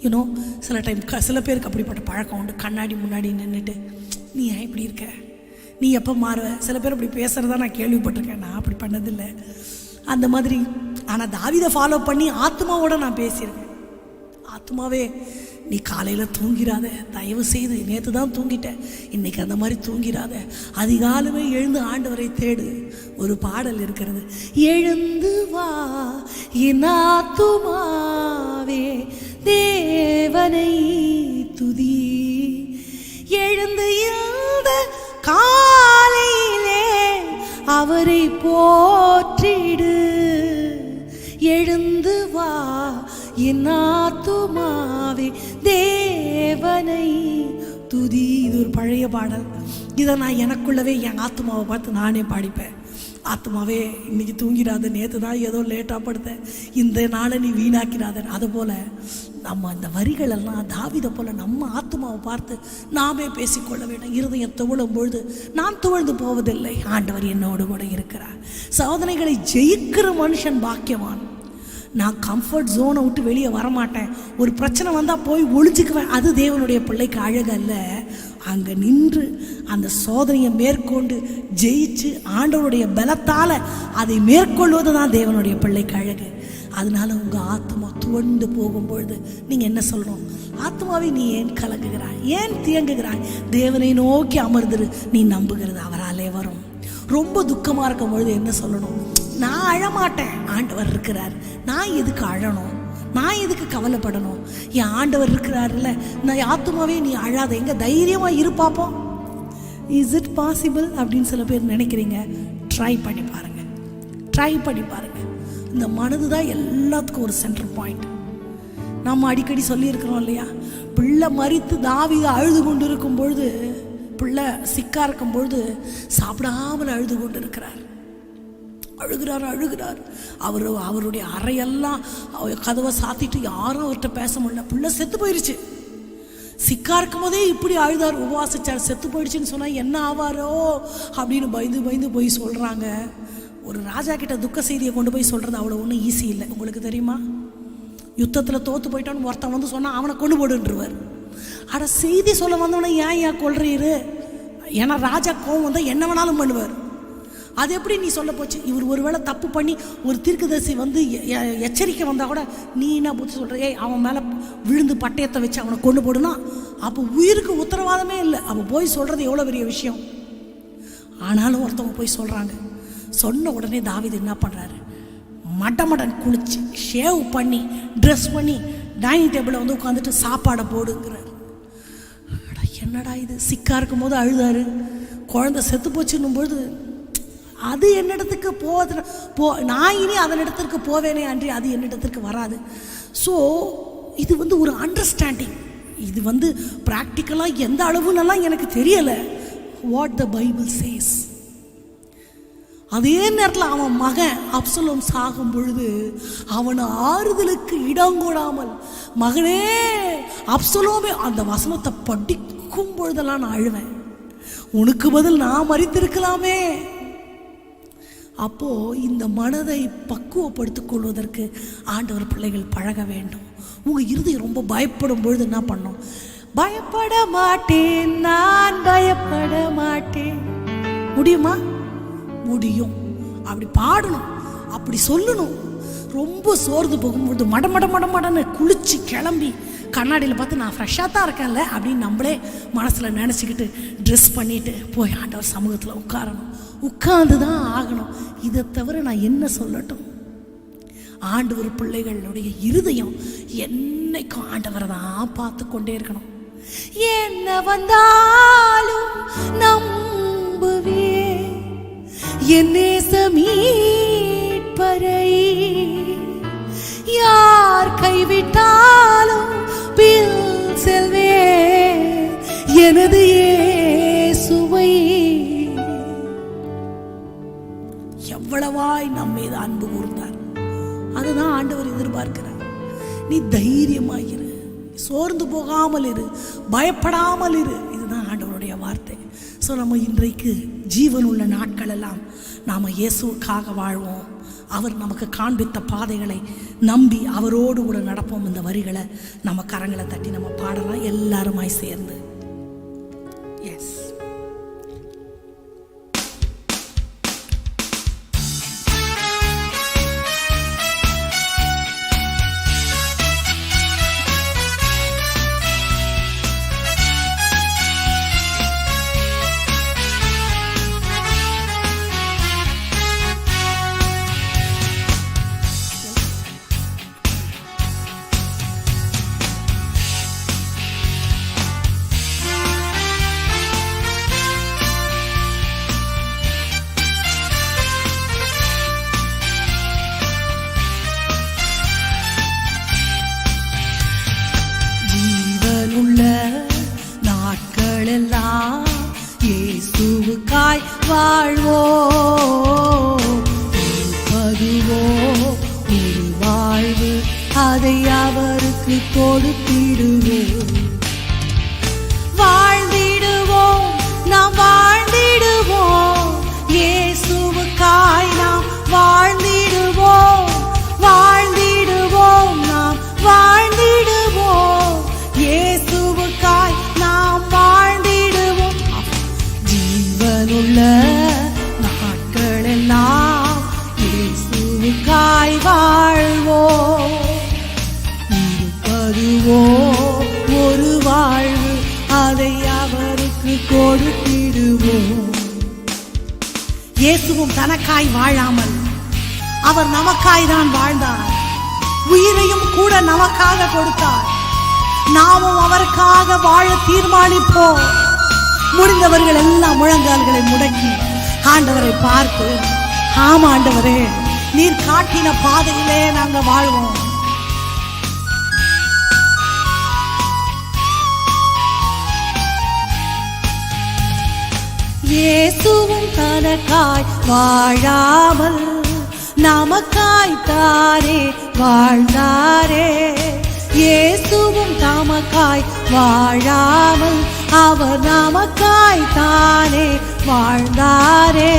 யூனோ, சில டைம் சில பேருக்கு அப்படிப்பட்ட பழக்கம் உண்டு. கண்ணாடி முன்னாடி நின்றுட்டு, நீ ஏன் இப்படி இருக்க, நீ எப்போ மாறுவ? சில பேர் அப்படி பேசுகிறதா நான் கேள்விப்பட்டிருக்கேன், நான் அப்படி பண்ணதில்லை அந்த மாதிரி. ஆனால் தாவீதை ஃபாலோ பண்ணி ஆத்மாவோட நான் பேசியிருக்கேன். ஆத்மாவே, நீ காலையில் தூங்கிடாத, தயவு செய்து. நேற்று தான் தூங்கிட்டேன், இன்னைக்கு அந்த மாதிரி தூங்கிடாத. அதிகாலமே எழுந்து ஆண்டவரை தேடு. ஒரு பாடல் இருக்கிறது, எழுந்து வா என் ஆத்துமாவே தேவனை துதி. எழுந்து இந்த காலையிலே அவரை போற்றிடு. எழுந்து வா என் ஆத்துமாவே தேவனை துதி. இது ஒரு பழைய பாடல். இதை நான் எனக்குள்ளவே என் ஆத்மாவை பார்த்து நானே பாடிப்பேன். ஆத்மாவே, இன்னைக்கு தூங்கிடாத, நேற்று தான் ஏதோ லேட்டாக படுத்தேன், இந்த நாளை நீ வீணாக்கிறாத. அதுபோல் நம்ம அந்த வரிகளெல்லாம் தாவீதை போல் நம்ம ஆத்மாவை பார்த்து நாமே பேசிக்கொள்ள வேண்டும். இருதயம் துவழும் பொழுது நான் துவழ்ந்து போவதில்லை, ஆண்டவர் என்னோடு கூட இருக்கிறார். சோதனைகளை ஜெயிக்கிற மனுஷன் பாக்கியவான். நான் கம்ஃபர்ட் ஜோனை விட்டு வெளியே வரமாட்டேன். ஒரு பிரச்சனை வந்தால் போய் ஒழிஞ்சிக்குவேன், அது தேவனுடைய பிள்ளைக்கு அழகு அல்ல. அங்கே நின்று அந்த சோதனையை மேற்கொண்டு ஜெயிச்சு ஆண்டவருடைய பலத்தால் அதை மேற்கொள்வது தான் தேவனுடைய பிள்ளைக்கு அழகு. அதனால உங்கள் ஆத்மா துவண்டு போகும்பொழுது நீங்கள் என்ன சொல்லணும்? ஆத்மாவை, நீ ஏன் கலங்குகிறாய், ஏன் தியங்குகிறாய்? தேவனை நோக்கி அமர்ந்துரு, நீ நம்புகிறது அவராலே வரும். ரொம்ப துக்கமாக இருக்கும் பொழுது என்ன சொல்லணும்? நான் அழமாட்டேன், ஆண்டவர் இருக்கிறார், நான் எதுக்கு அழணும், நான் எதுக்கு கவலைப்படணும், என் ஆண்டவர் இருக்கிறாருல்ல. நான் ஆத்துமாவே நீ அழாத, எங்க தைரியமாக இருப்பாப்போம். இஸ் இட் பாசிபிள் அப்படின்னு சில பேர் நினைக்கிறீங்க. ட்ரை பண்ணி பாருங்க, ட்ரை பண்ணி பாருங்க. இந்த மனது தான் எல்லாத்துக்கும் ஒரு சென்டர் பாயிண்ட். நம்ம அடிக்கடி சொல்லியிருக்கிறோம் இல்லையா, பிள்ளை மரித்து தாவீது அழுது கொண்டு இருக்கும் பொழுது, பிள்ளை சிக்கா இருக்கும் பொழுது சாப்பிடாமல் அழுது கொண்டு இருக்கிறார். அழுகிறார். அவருடைய அறையெல்லாம் கதவை சாத்திட்டு யாரும் அவர்கிட்ட பேச முடியல. பிள்ளை செத்து போயிடுச்சு. சிக்கா இருக்கும் போதே இப்படி அழுதார், உபவாசிச்சார். செத்து போயிடுச்சுன்னு சொன்னா என்ன ஆவாரோ அப்படின்னு பயந்து போய் சொல்றாங்க. ஒரு ராஜா கிட்ட துக்க செய்தியை கொண்டு போய் சொல்றது அவ்வளோ ஒன்றும் ஈஸி இல்லை. உங்களுக்கு தெரியுமா, யுத்தத்தில் தோத்து போயிட்டான்னு ஒருத்தன் வந்து சொன்னா அவனை கொண்டு போடுன்றுவார். ஆட செய்தி சொல்ல வந்தவனை ஏன் கொள்றீரு? ஏன்னா ராஜா கோவம் வந்தால் என்ன வேணாலும் பண்ணுவார். அது எப்படி நீ சொல்ல போச்சு? இவர் ஒருவேளை தப்பு பண்ணி ஒரு தீர்க்கதரிசி வந்து எச்சரிக்கை வந்தால் கூட நீ என்ன புத்தி சொல்கிற? அவன் மேலே விழுந்து பட்டயத்தை வச்சு அவனை கொண்டு போடுனா அப்போ உயிருக்கு உத்தரவாதமே இல்லை. அவன் போய் சொல்கிறது எவ்வளோ பெரிய விஷயம். ஆனாலும் ஒருத்தவங்க போய் சொல்கிறாங்க. சொன்ன உடனே தாவீது என்ன பண்ணுறாரு? மடன் குளிச்சு ஷேவ் பண்ணி ட்ரெஸ் பண்ணி டைனிங் டேபிளில் வந்து உட்காந்துட்டு சாப்பாடை போடுங்கிறார். என்னடா இது? சிக்கா இருக்கும் போது அழுதாரு, குழந்தை செத்து போச்சுன்னும் பொழுது அது என்னிடத்துக்கு நான் இனி அதனிடத்திற்கு போவேனே அன்றி அது என்னிடத்திற்கு வராது. ஸோ இது வந்து ஒரு அண்டர்ஸ்டாண்டிங். இது வந்து ப்ராக்டிக்கலாக எந்த அளவுன்னெல்லாம் எனக்கு தெரியலை. What the Bible chase. அதே நேரத்தில் அவன் மகன் அப்சலோம் சாகும் பொழுது அவனை ஆறுதலுக்கு இடம் கூடாமல், மகனே அப்சலோமே, அந்த வசனத்தை படிக்கும் பொழுதெல்லாம் நான் அழுவேன். உனக்கு பதில் நான் மரித்திருக்கலாமே. அப்போ இந்த மனதை பக்குவப்படுத்திக் கொள்வதற்கு ஆண்டவர் பிள்ளைகள் பழக வேண்டும். உங்க இருதயம் ரொம்ப பயப்படும் பொழுது என்ன பண்ணும்? பயப்பட மாட்டேன், நான் பயப்பட மாட்டேன். முடியுமா? முடியும். அப்படி பாடணும், அப்படி சொல்லணும். ரொம்ப சோர்ந்து போகும்பொழுது மடன்னு குளிச்சு கிளம்பி கண்ணாடியில் பார்த்து நான் ஃப்ரெஷ்ஷாக தான் இருக்கேன்ல அப்படின்னு நம்மளே மனசில் நினச்சிக்கிட்டு ட்ரெஸ் பண்ணிட்டு போய் ஆண்டவர் சமூகத்தில் உட்காரணும். உட்கார்ந்து தான் ஆகணும். இதை தவிர நான் என்ன சொல்லட்டும்? ஆண்டவர் பிள்ளைகளுடைய இருதயம் என்னைக்கும் ஆண்டவரை தான் பார்த்து கொண்டே இருக்கணும். என்ன வந்தாலும் நம்புவே என் நேச மீட்பரை, யார் கைவிட்டாலும் பின் செல்வே எனது இயேசுவை. எவ்வளவாய் நம்மீது அன்பு கூர்ந்தார். அதுதான் ஆண்டவர் எதிர்பார்க்கிறார். நீ தைரியமாயிரு, சோர்ந்து போகாமல் இரு, பயப்படாமல் இரு. இதுதான் ஆண்டவருடைய வார்த்தை. ஸோ நம்ம இன்றைக்கு ஜீவன் உள்ள நாட்கள் எல்லாம் நாம் இயேசுவுக்காக வாழ்வோம். அவர் நமக்கு காண்பித்த பாதைகளை நம்பி அவரோடு கூட நடப்போம். இந்த வரிகளை நம்ம கரங்களை தட்டி நம்ம பாடலாம் எல்லாருமாய் சேர்ந்து. எஸ், இயேசுவுக்காய் வாழ்வோம். பதுவோ ஒரு வாழ்வு, அதை அவருக்கு கொடுத்திடுவோம். வாழ்ந்திடுவோம், நாம் வாழ்ந்திடுவோம். இயேசுவுக்காய் நாம் வாழ்ந்திடுவோம். வாழ்ந்திடுவோம், நாம் வாழ்ந்திடுவோம். இயேசுவுக்காய் நாம் வாழ்ந்திடுவோம். ஜீவனுள்ள நாட்கள் எல்லாம் இயேசுவுக்காய் வாழ்வோம். இருப்பதுவோ ஒரு வாழ்வு, அதை அவருக்கு கொடுத்திடுவோம். இயேசுவும் தனக்காய் வாழாமல் அவர் நமக்காய் தான் வாழ்ந்தார். உயிரையும் கூட நமக்காக கொடுத்தார். நாமும் அவருக்காக வாழ தீர்மானிப்போம். முடிந்தவர்கள் எல்லாம் முழங்கால்களை முடக்கி ஆண்டவரை பார்த்து, ஆமா ஆண்டவரே, நீர் காட்டின பாதையிலே நாங்கள் வாழ்வோம். இயேசுவும் தனக்காய் வாழாமல் நமக்காய் தானே வாழ்ந்தாரே. இயேசுவும் தமக்காய் வாழாமல் அவர் நமக்காய் தானே வாழ்ந்தாரே.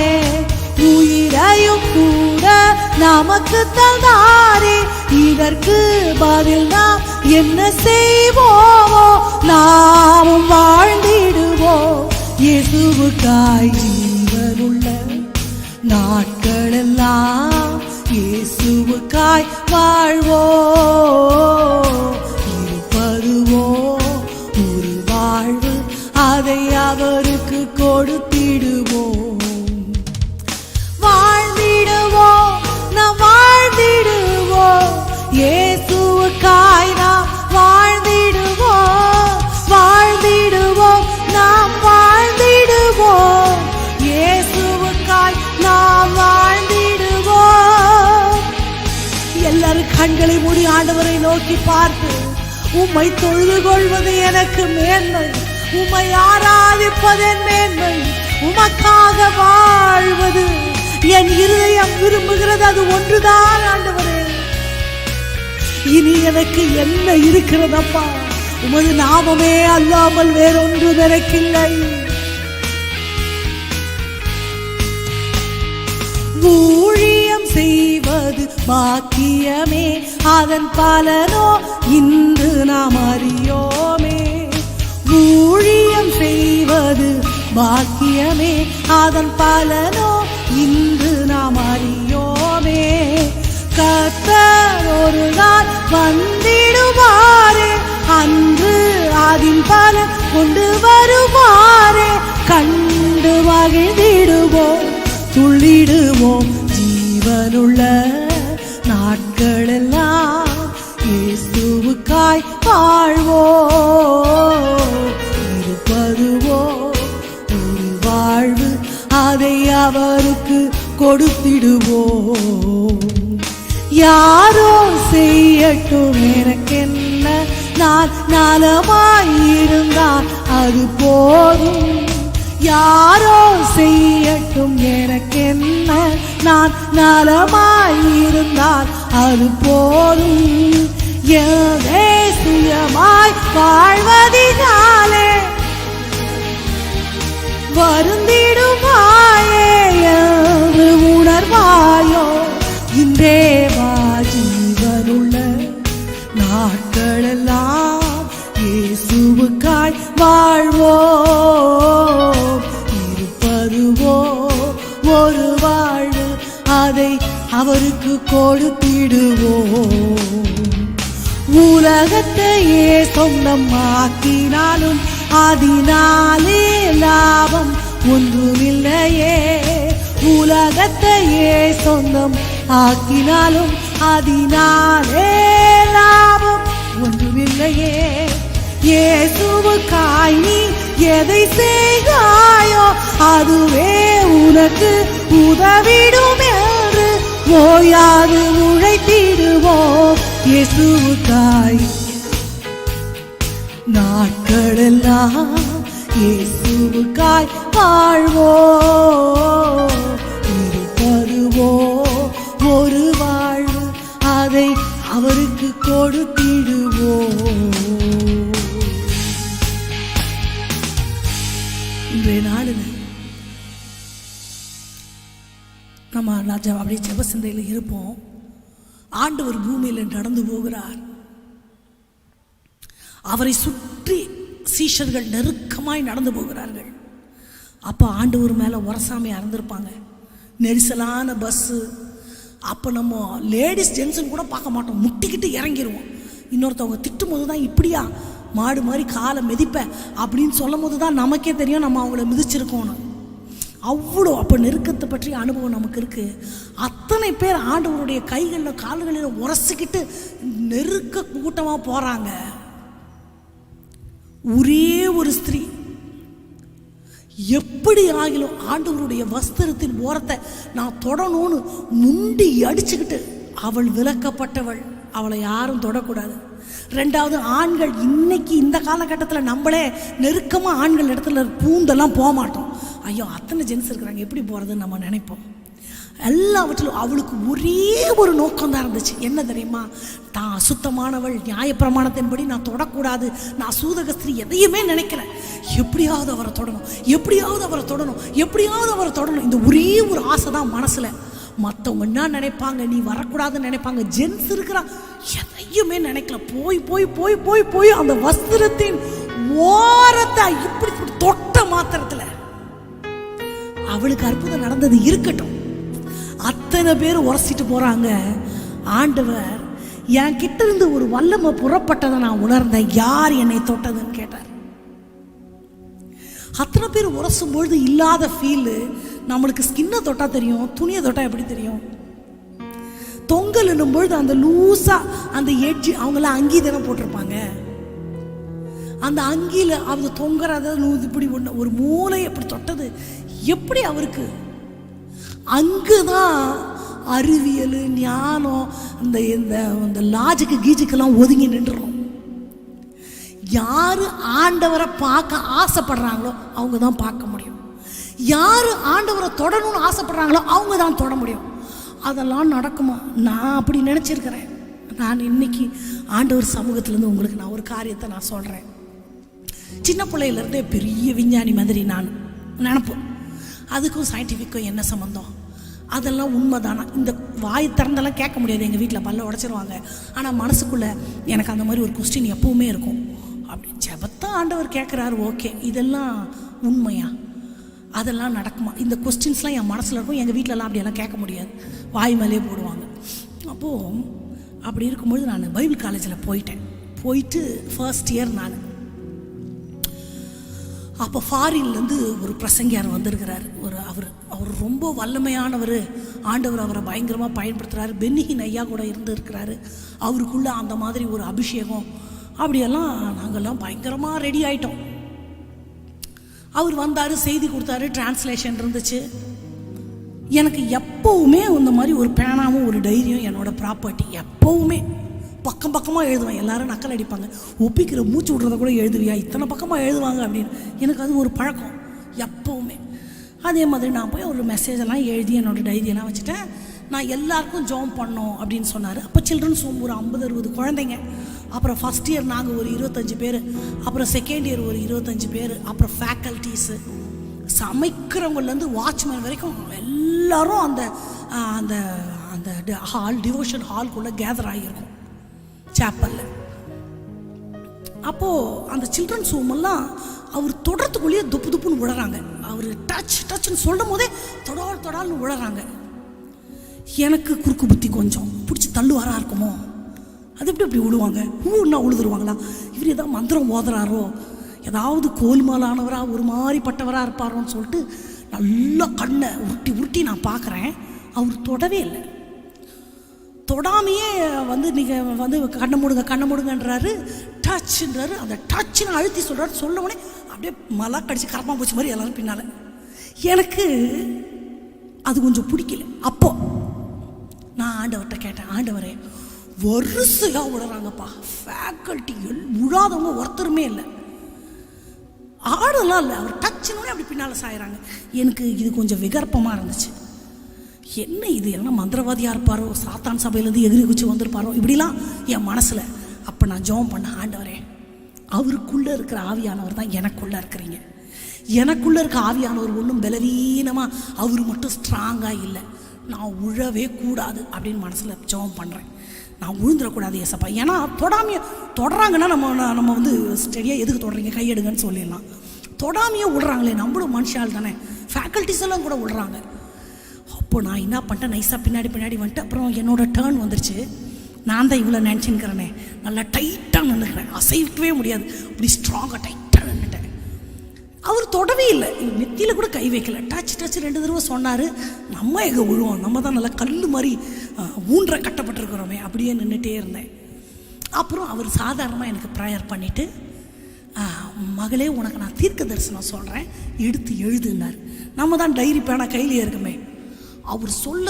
உயிரையும் கூட நமக்கு தந்தாரே. இதற்கு பதில் நாம் என்ன செய்வோமோ? நாமும் வாழ்ந்திடுவோம். இயேசுவுக்காய் ஜீவனுள்ள அதை அவருக்கு கொடுத்திடுவோம். வாழ்ந்திடுவோம், நாம் வாழ்ந்திடுவோம், இயேசுவுக்காய் நாம் வாழ்ந்திடுவோம். வாழ்ந்திடுவோம், நாம் வாழ்ந்திடுவோம், இயேசுவுக்காய் நாம் வாழ்ந்திடுவோம். எல்லாரும் கண்களை மூடி ஆண்டவரை நோக்கி பார்த்து, உம்மை தொழுது கொள்வது எனக்கு மேன்மை, உம்மை ஆராதிப்பது என் மேன்மை, உமக்காக வாழ்வது என் இருதயம் விரும்புகிறது, அது ஒன்றுதான் ஆண்டவரே. இனி எனக்கு என்ன இருக்கிறதப்பா? உமது நாமமே அல்லாமல் வேறொன்று எனக்கில்லை. ஊழியம் செய்வது பாக்கியமே, அதன் பலனோ இன்று நாம் அறியோமே. ஊழியம் செய்வது பாக்கியமே, அதன் பலனோ இன்று நாம் அறியோமே. கர்த்தர் ஒரு நாள் வந்திடுவாரே, அன்று அதின் பலன் கொண்டு வருவாரே. கண்டு மகிழ்ந்திடுவோம், துள்ளிடுவோம், ஜீவனுள்ள நாட்களெல்லாம் இயேசுவுக்காய் வாழ்வோம். இருப்பதுவோ ஒரு வாழ்வு, அதை அவருக்கு கொடுத்திடுவோம். யாரோ செய்யட்டும் எனக்கென்ன, நான் நலமாயிருந்தால் அது போதும். யாரோ செய்யட்டும் எனக்கென்ன, நான் நலமாயிருந்தால் அது போதும். எதை சுயமாய் வாழ்வதினாலே வருந்திடுவாயே என்று உணர்வாயோ. இன்றே வா, ஜீவனுள்ள நாட்களெல்லாம் இயேசுவுக்காய் வாழ்வோம். இருப்பதுவோ ஒரு வாழ்வு, அதை அவருக்கு கொடுத்திடுவோம். உலகத்தையே சொந்தமாக்கினாலும் அதனாலே லாபம் ஒன்றுமில்லையே. உலகத்தையே சொந்தம் ஆக்கினாலும் அதனாலே லாபம் ஒன்றுமில்லையே. இயேசுவுக்காய் நீ எதை செய்தாயோ அதுவே உனக்கு உதவிடும் என்று ஓயாது உழைத்திடுவோம். இயேசுவுக்காய் நாட்களெல்லாம் இயேசுவுக்காய் வாழ்வோம். இருப்பதுவோ ஒரு வாழ்வு, அதை அவருக்கு கொடுத்திடுவோம். இன்றைய நாளில் நம்ம அப்படியே ஜெப சிந்தையில் இருப்போம். ஆண்டவர் பூமியில் நடந்து போகிறார். அவரை சுற்றி சீஷர்கள் நெருக்கமாய் நடந்து போகிறார்கள். அப்போ ஆண்டவர் மேலே உரசாமி அறந்திருப்பாங்க. நெரிசலான பஸ்ஸு. அப்போ நம்ம லேடிஸ் ஜென்ஸுன்னு கூட பார்க்க மாட்டோம், முட்டிக்கிட்டு இறங்கிடுவோம். இன்னொருத்தவங்க திட்டும் போது தான் இப்படியா மாடு மாதிரி காலை மிதிப்ப அப்படின்னு சொல்லும் போது தான் நமக்கே தெரியும் நம்ம அவங்கள மிதிச்சிருக்கோன்னு. அவ்வளோ அப்போ நெருக்கத்தை பற்றிய அனுபவம் நமக்கு இருக்குது. அத்தனை பேர் ஆண்டவருடைய கைகளில் கால்களில் உரசிக்கிட்டு நெருக்க கூட்டமாக போகிறாங்க. ஒரே ஒரு ஸ்திரீ எப்படி ஆகிலும் ஆண்டவருடைய வஸ்திரத்தின் ஓரத்தை நான் தொடணும்னு முண்டி அடிச்சுக்கிட்டு, அவள் விலக்கப்பட்டவள், அவளை யாரும் தொடக்கூடாது. ரெண்டாவது, ஆண்கள் இன்னைக்கு இந்த காலகட்டத்தில் நம்மளே நெருக்கமாக ஆண்கள் இடத்துல பூந்தெல்லாம் போக மாட்டோம். ஐயோ அத்தனை ஜென்ஸ் இருக்கிறாங்க எப்படி போகிறதுன்னு நம்ம நினைப்போம். எல்லாவற்றிலும் அவளுக்கு ஒரே ஒரு நோக்கம் தான் இருந்துச்சு. என்ன தெரியுமா? தான் அசுத்தமானவள், நியாயப்பிரமாணத்தின்படி நான் தொடக்கூடாது, நான் சூதகஸ்திரி, எதையுமே நினைக்கல. எப்படியாவது அவரை தொடணும், எப்படியாவது அவரை தொடணும், எப்படியாவது அவரை தொடணும். இந்த ஒரே ஒரு ஆசை தான் மனசில். மற்றவங்க என்ன நினைப்பாங்க, நீ வரக்கூடாதுன்னு நினைப்பாங்க. ஜென்ஸ் இருக்கிறான், எதையுமே நினைக்கல. போய் போய் போய் போய் போய் அந்த வஸ்திரத்தின் ஓரத்தை இப்படி தொட்ட மாத்திரத்தில் அவளுக்கு அற்புதம் நடந்தது. இருக்கட்டும், அத்தனை பேர் உரசிட்டு போறாங்க. ஆண்டவர் என் கிட்ட இருந்து ஒரு வல்லமை புறப்பட்டதை நான் உணர்ந்தேன். யார் என்னை தொட்டதுன்னு கேட்டார். அத்தனை பேர் உரசும் பொழுது இல்லாத ஃபீல் நம்மளுக்கு ஸ்கின்னை தொட்டால் தெரியும், துணியை தொட்டால் எப்படி தெரியும்? தொங்கல் பொழுது அந்த லூஸாக அந்த எட்ஜ், அவங்களாம் அங்கி தானே போட்டிருப்பாங்க, அந்த அங்கியில் அவங்க தொங்குறத இப்படி ஒன்று ஒரு மூளை எப்படி தொட்டது எப்படி அவருக்கு? அங்குதான் அறிவியல் ஞானம் இந்த இந்த லாஜிக்கு கீஜுக்கெல்லாம் ஒதுங்கி நின்றுடும். யாரு ஆண்டவரை பார்க்க ஆசைப்படுறாங்களோ அவங்க தான் பார்க்க முடியும். யாரு ஆண்டவரை தொடணும்னு ஆசைப்படுறாங்களோ அவங்க தான் தொட முடியும். அதெல்லாம் நடக்குமா? நான் அப்படி நினச்சிருக்கிறேன். நான் இன்னைக்கு ஆண்டவர் சமூகத்திலேருந்து உங்களுக்கு நான் ஒரு காரியத்தை நான் சொல்கிறேன். சின்ன பிள்ளையிலேருந்தே பெரிய விஞ்ஞானி மாதிரி நான் நினப்போம். அதுக்கும் சயின்டிஃபிக்கும் என்ன சம்மந்தம்? அதெல்லாம் உண்மைதானா? இந்த வாய் திறந்தெல்லாம் கேட்க முடியாது, எங்கள் வீட்டில் பல்ல உடச்சிருவாங்க. ஆனால் மனசுக்குள்ளே எனக்கு அந்த மாதிரி ஒரு கொஸ்டின் எப்பவுமே இருக்கும். அப்படி ஜெபத்தான் ஆண்டவர் கேட்குறாரு, ஓகே, இதெல்லாம் உண்மையா? அதெல்லாம் நடக்குமா? இந்த கொஸ்டின்ஸ்லாம் என் மனசில் இருக்கும். எங்கள் வீட்டிலலாம் அப்படியெல்லாம் கேட்க முடியாது, வாய் மேலே போடுவாங்க. அப்போது அப்படி இருக்கும்பொழுது நான் பைபிள் காலேஜில் போயிட்டு ஃபர்ஸ்ட் இயர் நான். அப்போ ஃபாரின்லேருந்து ஒரு பிரசங்கியார் வந்திருக்கிறார். அவர் ரொம்ப வல்லமையானவர். ஆண்டவர் அவரை பயங்கரமாக பயன்படுத்துகிறாரு. பென்னிஹின் ஐயா கூட இருக்கிறாரு. அவருக்குள்ளே அந்த மாதிரி ஒரு அபிஷேகம். அப்படியெல்லாம் நாங்கள்லாம் பயங்கரமாக ரெடி ஆகிட்டோம். அவர் வந்தார், செய்தி கொடுத்தாரு, டிரான்ஸ்லேஷன் இருந்துச்சு. எனக்கு எப்போவுமே இந்த மாதிரி ஒரு பேனாவும் ஒரு டைரியும் என்னோடய ப்ராப்பர்ட்டி. எப்போவுமே பக்கம் பக்கமாக எழுதுவேன். எல்லாரும் நக்கல் அடிப்பாங்க, ஒப்பிக்கிற மூச்சு விட்றத கூட எழுதுவியா, இத்தனை பக்கமாக எழுதுவாங்க அப்படின்னு. எனக்கு அது ஒரு பழக்கம் எப்போவுமே. அதே மாதிரி நான் போய் ஒரு மெசேஜெல்லாம் எழுதி என்னோடய டைரியெல்லாம் வச்சுட்டேன். நான் எல்லாருக்கும் ஜாம் பண்ணோம் அப்படின்னு சொன்னார். அப்போ சில்ட்ரன்ஸ் ஹோம் ஒரு 50-60 குழந்தைங்க. அப்புறம் ஃபஸ்ட் இயர் நாங்கள் ஒரு 25 பேர், அப்புறம் செகண்ட் இயர் ஒரு 25 பேர், அப்புறம் ஃபேக்கல்ட்டிஸு, சமைக்கிறவங்கலேருந்து வாட்ச்மேன் வரைக்கும் எல்லோரும் அந்த அந்த அந்த ஹால், டிவோஷன் ஹால்குள்ளே கேதர் ஆகியிருக்கும் சாப்பல்ல. அப்போது அந்த சில்ட்ரன்ஸ் ஹோமெல்லாம் அவர் தொடர்த்துக்குள்ளேயே துப்புன்னு விழறாங்க. அவர் டச்சுன்னு சொல்லும் போதே தொடால்னு விழறாங்க. எனக்கு குறுக்கு புத்தி கொஞ்சம் பிடிச்சி தள்ளுவாரா இருக்குமோ, அது எப்படி விழுவாங்க, ஊன்னா உழுதுருவாங்களா, இவர் ஏதாவது மந்திரம் ஓதுறாரோ, ஏதாவது கோல்மாலானவராக ஒரு மாதிரிப்பட்டவராக இருப்பாரோன்னு சொல்லிட்டு நல்லா கண்ணை உருட்டி நான் பார்க்குறேன். அவர் தொடவே இல்லை. தொடாமையே நீங்கள் கண்ணை மூடுங்கன்றாரு, டச்சுன்றாரு. அந்த டச்சுன்னு அழுத்தி சொல்கிறாரு. சொல்ல உடனே அப்படியே மலா கடிச்சு கரப்பாக போச்சு மாதிரி எல்லாரும் பின்னால். எனக்கு அது கொஞ்சம் பிடிக்கல. அப்போ நான் ஆண்டவர்கிட்ட கேட்டேன், ஆண்டவரே வரிசையாக விடுறாங்கப்பா, ஃபேக்கல்ட்டி விழாதவங்க ஒருத்தருமே இல்லை, ஆடெல்லாம் இல்லை, அவர் டச்சுன்னு அப்படி பின்னால் சாயிறாங்க. எனக்கு இது கொஞ்சம் விகற்பமாக இருந்துச்சு. என்ன இது, என்ன மந்திரவாதியாக இருப்பாரோ, சாத்தான் சபையிலேருந்து எதிரி குச்சி வந்திருப்பாரோ, இப்படிலாம் என் மனசில். அப்போ நான் ஜெபம் பண்ண, ஆண்டவரே அவருக்குள்ளே இருக்கிற ஆவியானவர் தான் எனக்குள்ளே இருக்கிறீங்க. எனக்குள்ளே இருக்க ஆவியானவர் ஒன்றும் பலவீனமாக, அவர் மட்டும் ஸ்ட்ராங்காக இல்லை, நான் உழவே கூடாது அப்படின்னு மனசில் ஜெபம் பண்ணுறேன். நான் உழுந்துடக்கூடாது ஏசப்பா. ஏன்னா தொடராங்கன்னா நம்ம ஸ்டெடியாக எதுக்கு தொடறீங்க, கையெடுங்கன்னு சொல்லிடலாம். தொடாமையே விடுறாங்களே, நம்மளும் மனுஷால் தானே, ஃபேக்கல்ட்டிஸ் எல்லாம் கூட விடுறாங்க. அப்போ நான் என்ன பண்ணிட்டேன், நைஸாக பின்னாடி வந்துட்டு, அப்புறம் என்னோடய டேர்ன் வந்துருச்சு. நான் தான் இவ்வளோ நினச்சின்னுக்கிறேனே, நல்லா டைட்டாக நின்றுக்கிறேன், அசைக்கவே முடியாது, அப்படி ஸ்ட்ராங்காக டைட்டாக நின்றுட்டேன். அவர் தொடவே இல்லை, நெத்தியில் கூட கை வைக்கல. டச் 2 தடவை சொன்னார். நம்ம எங்கே விழுவோம், நம்ம தான் நல்லா கல் மாதிரி ஊன்ற கட்டப்பட்டிருக்கிறோமே, அப்படியே நின்றுட்டே இருந்தேன். அப்புறம் அவர் சாதாரணமாக எனக்கு ப்ரேயர் பண்ணிவிட்டு, மகளே உனக்கு நான் தீர்க்க தரிசனம் சொல்கிறேன், எடுத்து எழுதுனார். நம்ம தான் டைரி பேனா கையிலே இருக்குமே. அவர் சொல்ல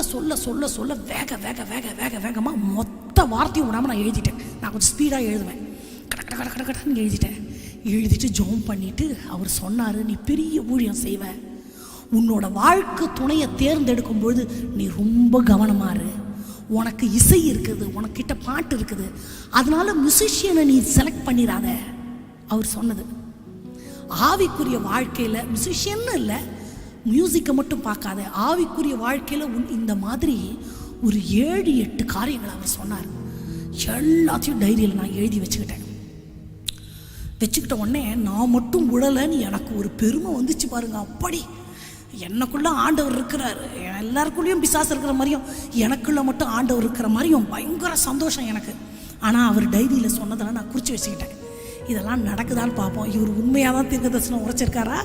வேகமாக மொத்த வார்த்தையும் விடாமல் நான் எழுதிட்டேன். நான் கொஞ்சம் ஸ்பீடாக எழுதுவேன், கடன்னு எழுதிட்டு ஜெபம் பண்ணிவிட்டு அவர் சொன்னார், நீ பெரிய ஊழியம் செய்வ, உன்னோட வாழ்க்கை துணையை தேர்ந்தெடுக்கும் பொழுது நீ ரொம்ப கவனமாக இரு, உனக்கு இசை இருக்குது, உனக்கிட்ட பாட்டு இருக்குது, அதனால மியூசிஷியனை நீ செலக்ட் பண்ணிடாத. அவர் சொன்னது ஆவிக்குரிய வாழ்க்கையில் மியூசிஷியன்னு இல்லை, மியூசிக்கை மட்டும் பார்க்காத, ஆவிக்குரிய வாழ்க்கையில் இந்த மாதிரி ஒரு 7-8 காரியங்கள் அவர் சொன்னார். எல்லாத்தையும் டைரியில் நான் எழுதி வச்சுக்கிட்ட உடனே நான் மட்டும் உழலைன்னு எனக்கு ஒரு பெருமை வந்துச்சு பாருங்க. அப்படி எனக்குள்ளே ஆண்டவர் இருக்கிறாரு, எல்லாருக்குள்ளேயும் பிசாசு இருக்கிற மாதிரியும் எனக்குள்ளே மட்டும் ஆண்டவர் இருக்கிற மாதிரியும் பயங்கர சந்தோஷம் எனக்கு. ஆனால் அவர் டைரியில் சொன்னதெல்லாம் நான் குறித்து வச்சுக்கிட்டேன். இதெல்லாம் நடக்குதான்னு பார்ப்போம். இவர் உண்மையாக தான் தீர்க்க தரிசனம் உரைச்சிருக்காரா?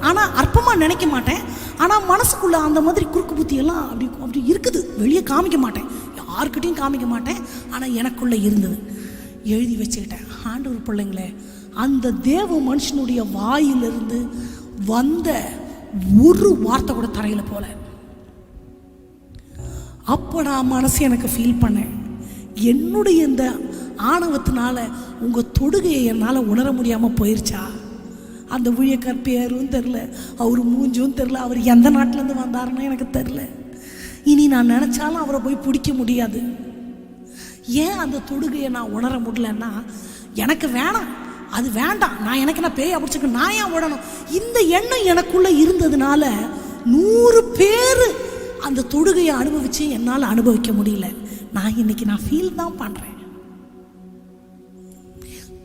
ஆனால் அற்பமாக நினைக்க மாட்டேன். ஆனால் மனசுக்குள்ளே அந்த மாதிரி குறுக்கு புத்தியெல்லாம் அப்படி இருக்குது. வெளியே காமிக்க மாட்டேன், யாருக்கிட்டையும் காமிக்க மாட்டேன். ஆனால் எனக்குள்ளே இருந்தது, எழுதி வச்சுக்கிட்டேன். ஆண்டவர் பிள்ளைங்களே, அந்த தேவ மனுஷனுடைய வாயிலிருந்து வந்த ஒரு வார்த்தை கூட தரையில் போல. அப்போ நான் மனசு எனக்கு ஃபீல் பண்ணேன், என்னுடைய இந்த ஆணவத்தினால உங்கள் தொடுகையை என்னால் உணர முடியாமல் போயிடுச்சா? அந்த ஊழியக்கார் பேரும் தெரில, அவர் மூஞ்சும் தெரில, அவர் எந்த நாட்டிலேருந்து வந்தாருன்னு எனக்கு தெரில. இனி நான் நினச்சாலும் அவரை போய் பிடிக்க முடியாது. ஏன் அந்த தொடுகையை நான் உணர முடியலன்னா, எனக்கு வேணாம், அது வேண்டாம், எனக்கு நான் பேயை பிடிச்சிக்க, நான் ஏன் உடணும்? இந்த எண்ணம் எனக்குள்ளே இருந்ததுனால 100 பேர் அந்த தொடுகையை அனுபவிச்சு என்னால் அனுபவிக்க முடியல. இன்னைக்கு நான் ஃபீல் தான் பண்ணுறேன்.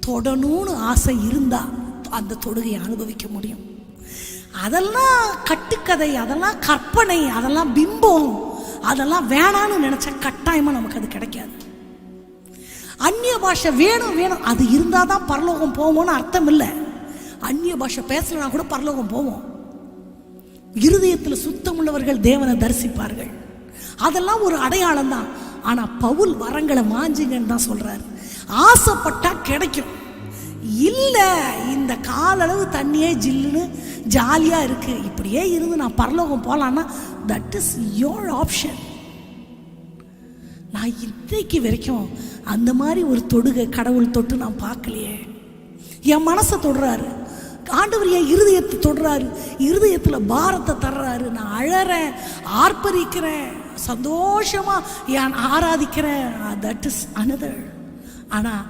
தொடணும்னு ஆசை இருந்தா அந்த தொடுகையை அனுபவிக்க முடியும். அதெல்லாம் கட்டுக்கதை, அதெல்லாம் கற்பனை, அதெல்லாம் பிம்பம், அதெல்லாம் வேணான்னு நினைச்ச கட்டாயமா நமக்கு அது கிடைக்காது. அந்நிய பாஷை வேணும் வேணும், அது இருந்தால் தான் பரலோகம் போவோம்னு அர்த்தம் இல்லை. அந்நிய பாஷை பேசலனா கூட பரலோகம் போவோம். இருதயத்தில் சுத்தமுள்ளவர்கள் தேவனை தரிசிப்பார்கள், அதெல்லாம் ஒரு அடையாளம் தான். ஆனால் பவுல் வரங்களை வாஞ்சிங்கன்னு தான் சொல்றாரு. ஆசைப்பட்டா கிடைக்கும். இல்லை, இந்த காலளவு தண்ணியே ஜில்லுன்னு ஜாலியாக இருக்கு, இப்படியே இருந்து நான் பரலோகம் போகலான்னா தட் இஸ் யோர் ஆப்ஷன். நான் இன்றைக்கு வரைக்கும் அந்த மாதிரி ஒரு தொடுகை கடவுள் தொட்டு நான் பார்க்கலையே. என் மனசை தொடுறாரு ஆண்டவர், என் இருதயத்தை தொடுறாரு, இருதயத்தில் பாரத்தை தர்றாரு. நான் அழறேன், ஆர்ப்பரிக்கிறேன், சந்தோஷமா என் ஆராதிக்கிறேன். That is another. ஆனால்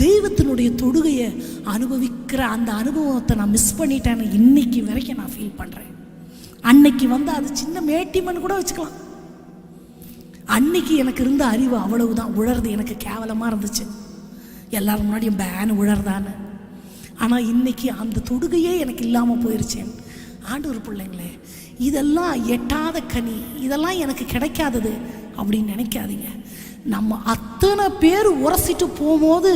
தெய்வத்தினுடைய தொடுகையை அனுபவிக்கிற அந்த அனுபவத்தை நான் மிஸ் பண்ணிட்டேன்னு இன்னைக்கு வரைக்கும் நான் ஃபீல் பண்ணுறேன். அன்னைக்கு வந்து அது சின்ன மேட்டிமன் கூட வச்சுக்கலாம். அன்னைக்கு எனக்கு இருந்த அறிவு அவ்வளவுதான். உழறது எனக்கு கேவலமாக இருந்துச்சு, எல்லாரும் முன்னாடியும் பேனு உழறதான்னு. ஆனால் இன்னைக்கு அந்த தொடுகையே எனக்கு இல்லாமல் போயிருச்சேன். ஆண்டவர் பிள்ளைங்களே, இதெல்லாம் எட்டாத கனி, இதெல்லாம் எனக்கு கிடைக்காதது அப்படின்னு நினைக்காதீங்க. நம்ம அத்தனை பேர் உரசிட்டு போகும்போது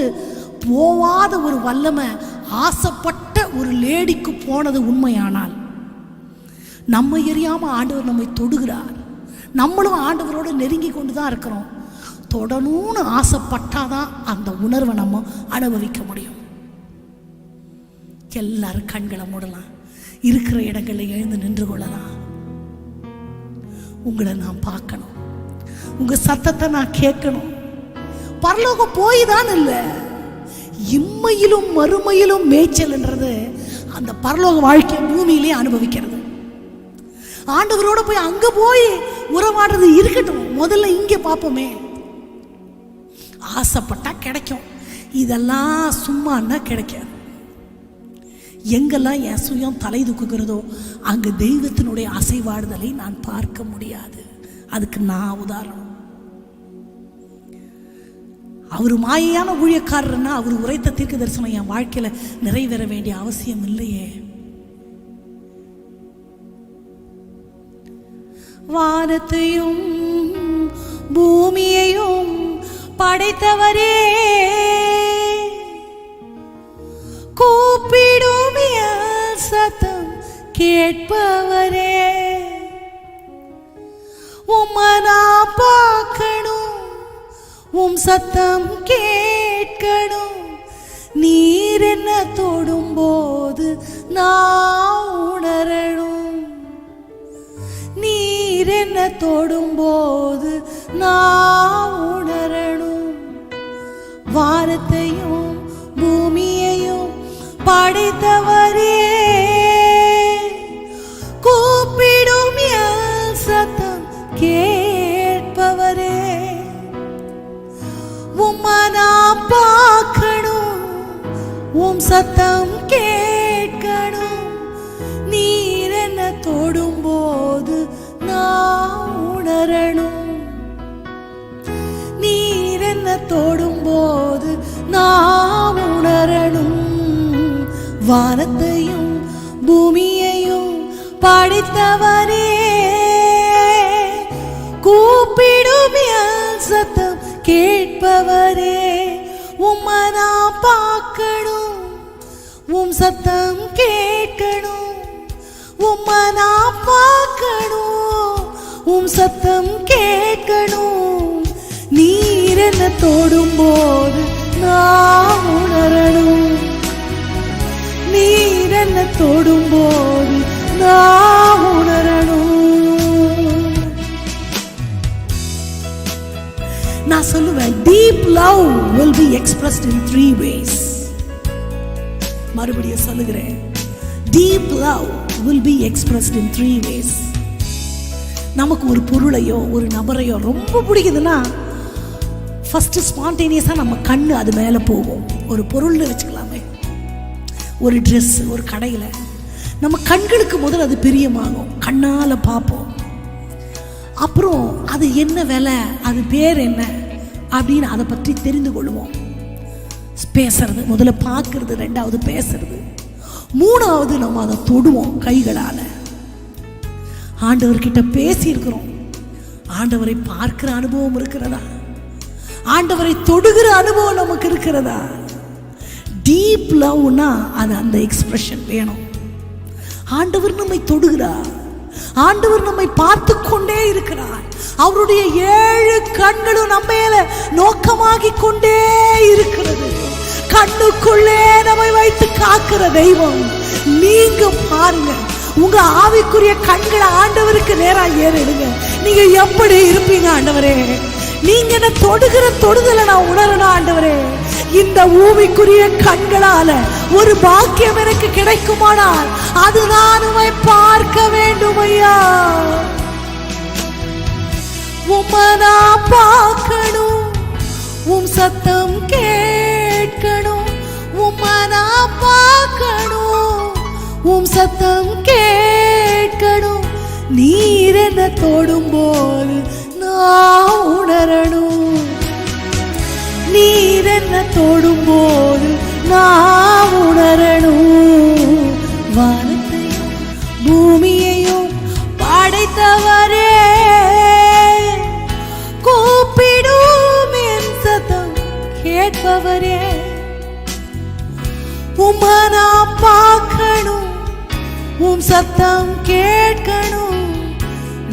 போவாத ஒரு வல்லமை ஆசைப்பட்ட ஒரு லேடிக்கு போனது உண்மையானால், நம்ம எரியாமல் ஆண்டவர் நம்மை தொடுகிறார். நம்மளும் ஆண்டவரோடு நெருங்கி கொண்டு தான் இருக்கிறோம். தொடணும்னு ஆசைப்பட்டாதான் அந்த உணர்வை நம்ம அனுபவிக்க முடியும். எல்லாரும் கண்களை மூடலாம், இருக்கிற இடங்களில் எழுந்து நின்று கொள்ளலாம். உங்களை நான் பார்க்கணும், உங்க சத்தத்தை நான் கேட்கணும். பரலோகம் போய் தான் இல்லை, இம்மையிலும் மறுமையிலும் மேய்ச்சல்ன்றது அந்த பரலோக வாழ்க்கை பூமியிலே அனுபவிக்கிறது. ஆண்டவரோட போய் அங்க போய் உறவாடுறது இருக்கட்டும், முதல்ல இங்க பார்ப்போமே. ஆசைப்பட்டா கிடைக்கும், இதெல்லாம் சும்மான்னா கிடைக்காது. எங்கெல்லாம் என் சுயம் தலை தூக்குகிறதோ அங்கு தெய்வத்தினுடைய அசைவாடுதலை நான் பார்க்க முடியாது. அதுக்கு நான் உதாரணம். அவர் மாயையான ஊழியக்காரர்னா அவர் உரைத்த தீர்க்க தரிசனம் என் வாழ்க்கையில நிறைவேற வேண்டிய அவசியம் இல்லையே. வானத்தையும் பூமியையும் படைத்தவரே, கூப்பிடும் என் சத்தம் கேட்பவரே, உம்மை நான் பார்க்கணும், உம் சத்தம் கேட்கணும். நீர் என்ன தொடும்போது நான் உணரணும், நீர் என்ன தொடும்போது நான் உணரணும். வானத்தையும் பூமியையும் படைத்தவரே, கூப்பிடும் என் சத்தம் கேட்பவரே, உம்மை நான் பார்க்கணும், உம் சத்தம் கேட்கணும். நீர் என்ன தொடும்போது நான் உணரணும், நீர் என்ன தொடும்போது நான் உணரணும். வானத்தையும் பூமியையும் படைத்தவரே, கூப்பிடும் என் சத்தம் கேட்பவரே, உம்மை நான் பார்க்க பார்க்கணும், உம் சத்தம் கேட்கணும். உம்மை நான் பார்க்கணும், உம் சத்தம் கேட்கணும். நீர் என்ன தொடும் போது நான் உணரணும். நீர் என்ன தொடும் போது நான் உணரணும். நான் சொல்லுவேன், deep love will be expressed in 3 ways. மறுபடியும் சொல்லுகிறேன், deep love will be expressed in 3 ways. நமக்கு ஒரு பொருளையோ ஒரு நபரையோ ரொம்ப பிடிக்குதுன்னா ஃபர்ஸ்ட் ஸ்பான்டேனியஸா நம்ம கண்ணு அது மேல போகும். ஒரு பொருள்னு வச்சுக்கலாமே, ஒரு ட்ரெஸ், ஒரு கடையில நம்ம கண்களுக்கு முதல்ல அது பிரியமாகும், கண்ணால பார்ப்போம். அப்புறம் அது என்ன விலை, அது பேர் என்ன அப்படின்னு அதை பற்றி தெரிந்து கொள்வோம். பேசுறது முதல்ல, பார்க்கறது ரெண்டாவது, பேசுறது மூணாவது, நம்ம அதை தொடுவோம் கைகளால. ஆண்டவர்கிட்ட பேசி இருக்கிறோம், ஆண்டவரை பார்க்கிற அனுபவம் இருக்கிறதா, ஆண்டவரை தொடுகிற அனுபவம் நமக்கு இருக்கிறதா? டீப் லவ்னா அது அந்த எக்ஸ்பிரஷன் வேணும். ஆண்டவர் நம்மை தொடுகிறார், ஆண்டவர் நம்மை பார்த்து கொண்டே இருக்கிறார். அவருடைய 7 கண்களும் நம்ம மேல நோக்கமாகி கொண்டே இருக்கிறது. கண்ணுக்குள்ளே நம்மை வைத்து காக்கிற தெய்வம். நீங்க பாருங்க, உங்க ஆவிக்குரிய கண்களை ஆண்டவருக்கு நேரா ஏறிடுங்க. நீங்க எப்படி இருப்பீங்க ஆண்டவரே? நீங்க என்ன தொடுகிற தொடுதலை நான் உணரணும் ஆண்டவரே. இந்த பூமிக்குரிய கண்களால ஒரு பாக்கியம் எனக்கு கிடைக்குமானால் அது நான் உம்மை பார்க்க வேண்டும் ஐயா. உம்மை நான் பார்க்கணும், உம் சத்தம் கேட்கணும். உம்மை நான் பார்க்கணும், உம் சத்தம் கேட்கணும். நீர் என்ன தொடும் போது நான் உணரணும். நீர் என்ன தொடும் போது நான் உணரணும். வானத்தையும் பூமியையும் படைத்தவரே, கூப்பிடும் என் சத்தம் கேட்பவரே. உம்மை நான் பார்க்கணும், உம் சத்தம் கேட்கணும்.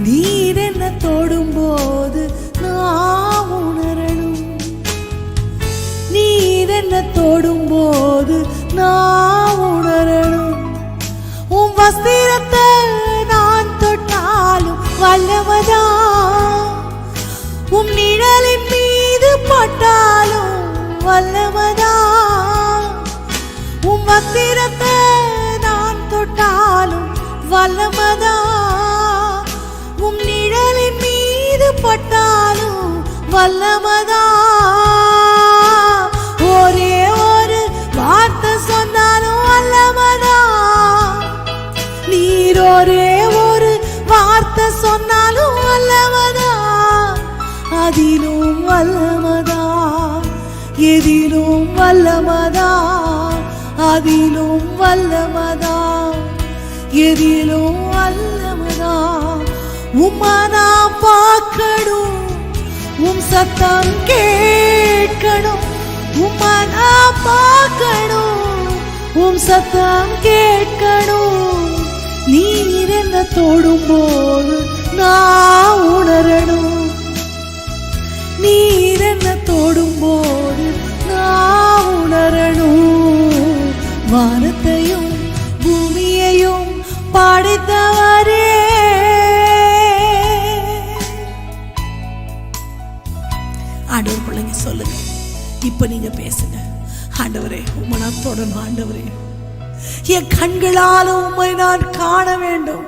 நீர் என்ன தொடும் போது நான் உணரணும். நீர் என்ன தொடும் போது நான் உணரணும். உம் வஸ்திரத்தை நான் தொட்டாலும் வல்லவதான், உம் நிழலின் மீது பட்டாலும் வல்லவதான். உம் வஸ்திரத்தை நான் தொட்டாலும் வல்லவதான், உம் நிழலின் மீது பட்டாலும் வல்லவதான். ஒரே ஒரு வார்த்தை சொன்னாலும் வல்லவதான். நீர் ஒரே ஒரு வார்த்தை சொன்னாலும் வல்லவதான். அதிலும் வல்லவதான், எதிலும் வல்லவதான். அதிலும் வல்லவதான், எதிலும் வல்லவதான். உம்மை நான் பார்க்கணும், உம் சத்தம் கேட்கணும். உம்மை நான் பார்க்கணும், உம் சத்தம் கேட்கணும். நீர் என்ன தொடும் போது நான் உணரணும். நீர் என்ன தொடும் போது நான் உணரணும். வானத்தையும் பூமியையும் படைத்தவரே, ஆண்டவர் பிள்ளைங்க சொல்லுங்க, இப்ப நீங்க பேசுங்க. ஆண்டவரே, உம்மை நான் தொடணும். ஆண்டவரே, என் கண்களால உம்மை நான் காண வேண்டும்.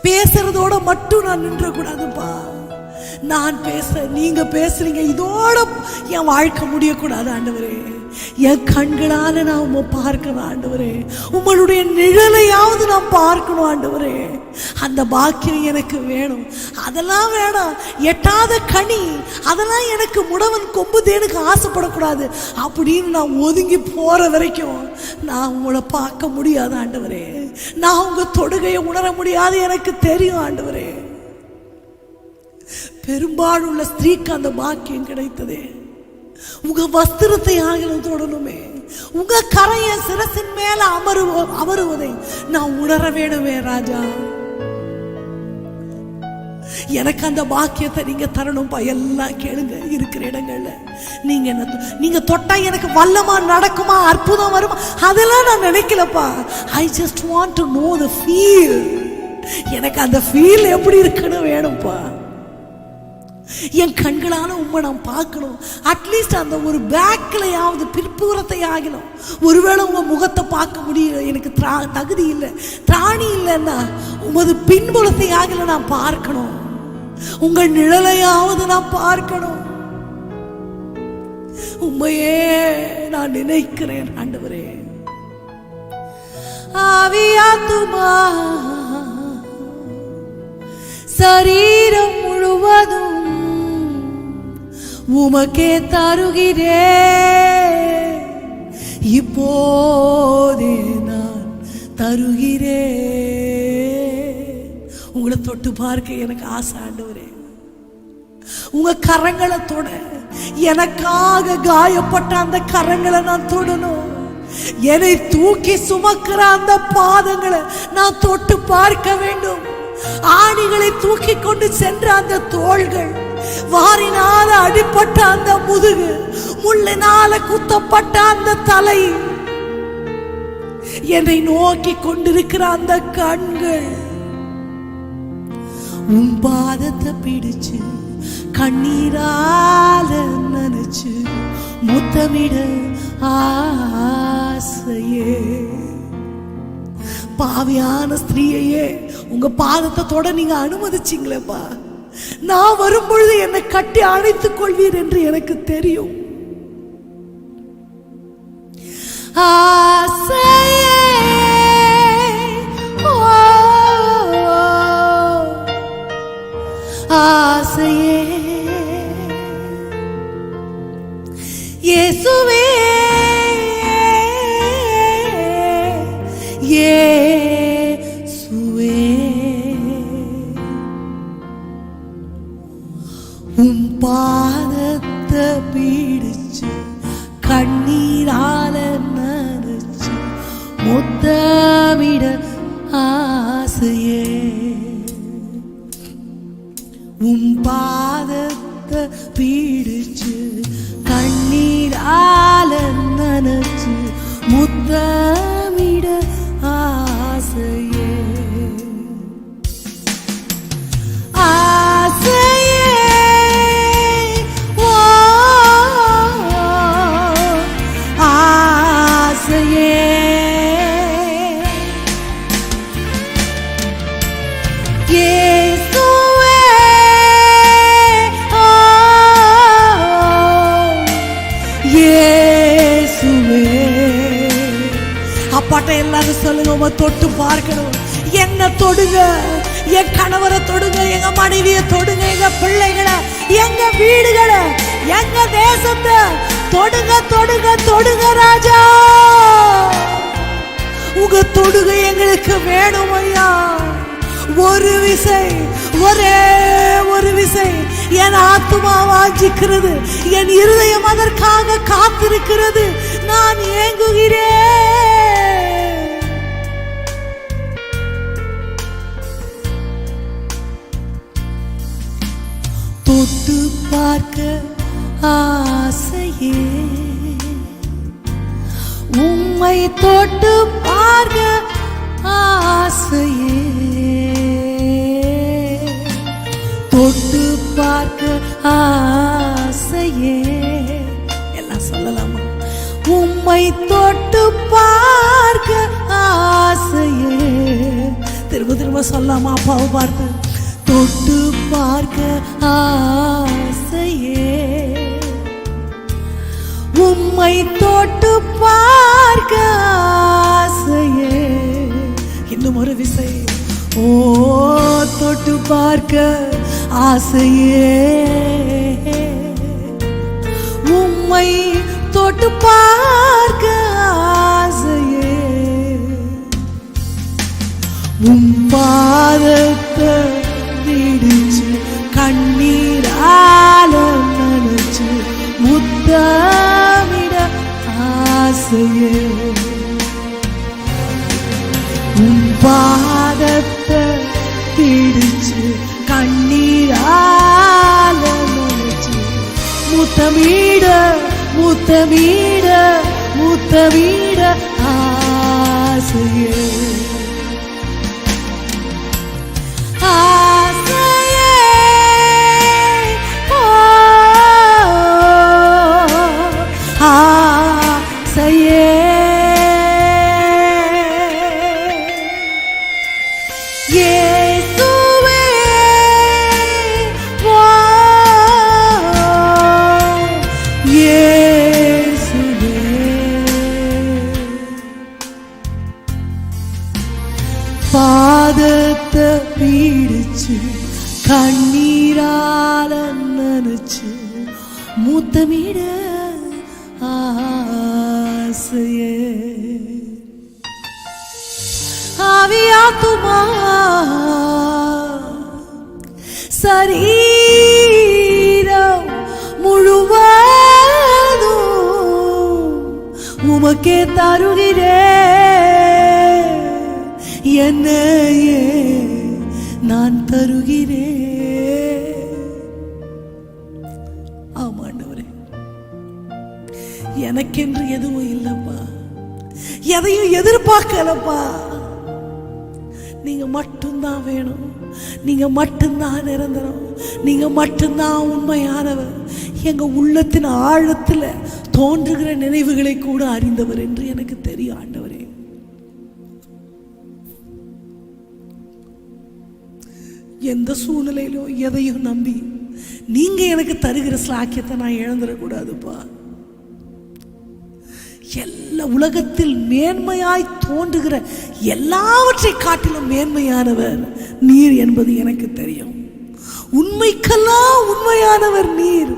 பேசுறதோட மட்டும் நான் நின்ற கூடாதுப்பா. நான் பேச, நீங்க பேசுறீங்க, இதோட என் வாழ்க்கை முடியக்கூடாது ஆண்டவரே. என் கண்களால நான் உம்மை பார்க்கணும் ஆண்டவரே. உங்களுடைய நிழலையாவது நான் பார்க்கணும் ஆண்டவரே. அந்த பாக்கியம் எனக்கு வேணும். அதெல்லாம் வேணாம், எட்டாத கனி அதெல்லாம் எனக்கு முடவன் கொம்பு தேனுக்கு ஆசைப்படக்கூடாது அப்படின்னு நான் ஒதுங்கி போற வரைக்கும் நான் உங்களை பார்க்க முடியாது ஆண்டவரே. நான் உங்க தொடுகையை உணர முடியாது, எனக்கு தெரியும் ஆண்டவரே. பெரும்பாலுள்ள ஸ்திரீக்கு அந்த பாக்கியம் கிடைத்ததே. உங்க வஸ்திரத்தை ஆகிலும் தொடணுமே. உங்க கரைய சிரசின் மேல அமருவதை நான் உணர வேணுமே ராஜா. எனக்கு அந்த பாக்கியத்தை நீங்க தரணும்பா. எல்லாம் கேளுங்க, இருக்கிற இடங்கள்ல நீங்க தொட்டா எனக்கு வல்லமா நடக்குமா, அற்புதம் வருமா, அதெல்லாம் நான் நினைக்கலப்பா. I just want to know the feel. எனக்கு அந்த ஃபீல் எப்படி இருக்குன்னு வேணும்பா. என் கண்களால உண்மை நான் பார்க்கணும். அட்லீஸ்ட் அந்த ஒரு பேக்லையாவது, பிற்புறத்தை ஆகணும். ஒருவேளை உங்க முகத்தை பார்க்க முடியல, எனக்கு தகுதி இல்லை, திராணி இல்லைன்னா உமது பின்புலத்தை ஆகல நான் பார்க்கணும். உங்கள் நிழலையாவது நான் பார்க்கணும். உண்மையே நான் நினைக்கிறேன் ஆண்டவரே. ஆவியாத்துமா சரீரம் முழுவதும் உமக்கே தருகிறே. இப்போதே நான் தருகிறே. உங்களை தொட்டு பார்க்க எனக்கு ஆசை ஆண்டவரே. உங்க கரங்களை தொட, எனக்காக காயப்பட்ட அந்த கரங்களை நான் தொடணும். என்னை தூக்கி சுமக்கிற அந்த பாதங்களை நான் தொட்டு பார்க்க வேண்டும். ஆணிகளை தூக்கி கொண்டு சென்ற அந்த தோள்கள், வாரினால அடிப்பட்ட அந்த முதுகு, முள்ளினால குத்தப்பட்ட அந்த தலை, என்னை நோக்கி கொண்டிருக்கிற அந்த கண்கள், உன் பாதத்தை பிடிச்சு கண்ணீரால நனைச்சு முத்தமிட ஆசையே. பாவியான ஸ்திரீயே, உங்க பாதத்தை தொட நீங்க அனுமதிச்சீங்களேப்பா. நான் வரும்பொழுது என்னை கட்டி அணைத்துக் கொள்வீர் என்று எனக்கு தெரியும். ஆசையே, ஆசையே, இயேசுவே, இயேசுவே, உம் பாதத்தை பிடிச்சு கண்ணீரால நனைச்சு முத்தமிட ஆசையே. உம் பாதத்தை பிடிச்சு கண்ணீரால நனைச்சு முத்தமிட ஆசையே. ஆசையே, ஓ ஆசையே, அப்பாட்ட எல்லாரும் சொல்லுங்க, உங்க தொட்டு பார்க்கணும். என்ன தொடுங்க, என் கணவரை தொடுங்க, எங்க மனைவியை தொடுங்க, எங்க பிள்ளைகளை, எங்க வீடுகளை, எங்க தேசத்தை தொடுங்க, தொடுங்க, தொடுங்க ராஜா. உங்க தொடுங்க எங்களுக்கு வேணும் ஐயா. ஒரு விசை, ஒரே ஒரு விசை என் ஆத்துமா வாஞ்சிக்கிறது, என் இருதயம் அதற்காக காத்திருக்கிறது. நான் ஏங்குகிறேன். தொட்டு பார்க்க ஆசையே, உம்மை தொட்டு பார்க்க ஆசையே, தொட்டு பார்க்க ஆசையே. எல்லாம் சொல்லலாமா? உம்மை தொட்டு பார்க்க ஆசையே. திரும்ப திரும்ப சொல்லாமா? அப்பாவை பார்த்து தொட்டு பார்க்க ஆசையே, உம்மை தொட்டு பார்க்க ஆசையே. இன்னும் ஒரு விசை, ஓ தொட்டு பார்க்க ஆசையே, உம்மை தொட்டு பார்க்க ஆசையே. உம் பாதத்தை பிடிச்சு கண்ணீரால நனைச்சு முத்தமிட ஆசை. ஆசையே உன் பாதத்தை பிடிச்சு கண்ணீரால நினைச்சு முத்தமிட முத்தமிட முத்தமிட ஆசையே ஆசையே ஆசையே இயேசுவே இயேசுவே பாதத்தை பிடிச்சு கண்ணீரால நனைச்சு முத்தமிட ஆசையே ஆவியாத்துமா சரீரம் முழுவதும் உமக்கே தருகிறேன் என்னையே நான் தருகிறேன். ஆமாண்டவரே, எனக்கென்று எதுவும் இல்லப்பா, எதையும் எதிர்பார்க்கலப்பா. நீங்க மட்டும்தான் வேணும், நீங்க மட்டும்தான் நிரந்தரம், நீங்க மட்டும்தான் உண்மையானவர். எங்க உள்ளத்தின் ஆழத்துல தோன்றுகிற நினைவுகளை கூட அறிந்தவர் என்று எனக்கு தெரியும் ஆண்டவரே. எந்த சூழ்நிலையிலும் எதையும் நம்பி நீங்க எனக்கு தருகிற ஸ்லாக்கியத்தை நான் இழந்துடக்கூடாதுப்பா. எல்லா உலகத்தில் மேன்மையாய் தோன்றுகிற எல்லாவற்றை காட்டிலும் மேன்மையானவர் நீர் என்பது எனக்கு தெரியும். உண்மைக்கெல்லாம் உண்மையானவர் நீர்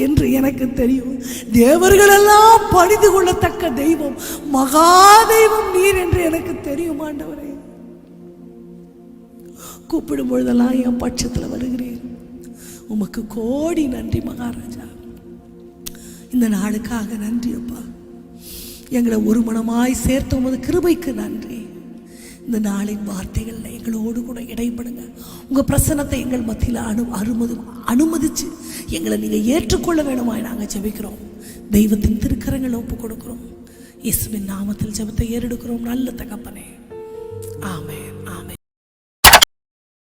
என்று எனக்கு தெரியும். தேவர்களெல்லாம் பணிந்து கொள்ளத்தக்க தெய்வம், மகா தெய்வம் நீர் என்று எனக்கு தெரியும் ஆண்டவரே. கூப்பிடும் பொழுதெல்லாம் என் பட்சத்தில் வருகிறேன். உமக்கு கோடி நன்றி மகாராஜா. இந்த நாளுக்காக நன்றி அப்பா. எங்களை ஒரு மனமாய் சேர்த்த உமது கிருபைக்கு நன்றி. இந்த நாளின் வார்த்தைகள் எங்களோடு கூட இடைப்படுங்க. உங்கள் பிரசன்னத்தை எங்கள் மத்தியில் அனுமதிச்சு எங்களை நீங்கள் ஏற்றுக்கொள்ள வேணுமாய் நாங்கள் ஜெபிக்கிறோம். தெய்வத்தின் திருக்கரங்களை ஒப்பு கொடுக்கிறோம். இயேசுவின் நாமத்தில் ஜெபத்தை ஏறெடுக்கிறோம் நல்ல தகப்பனே, ஆமென்.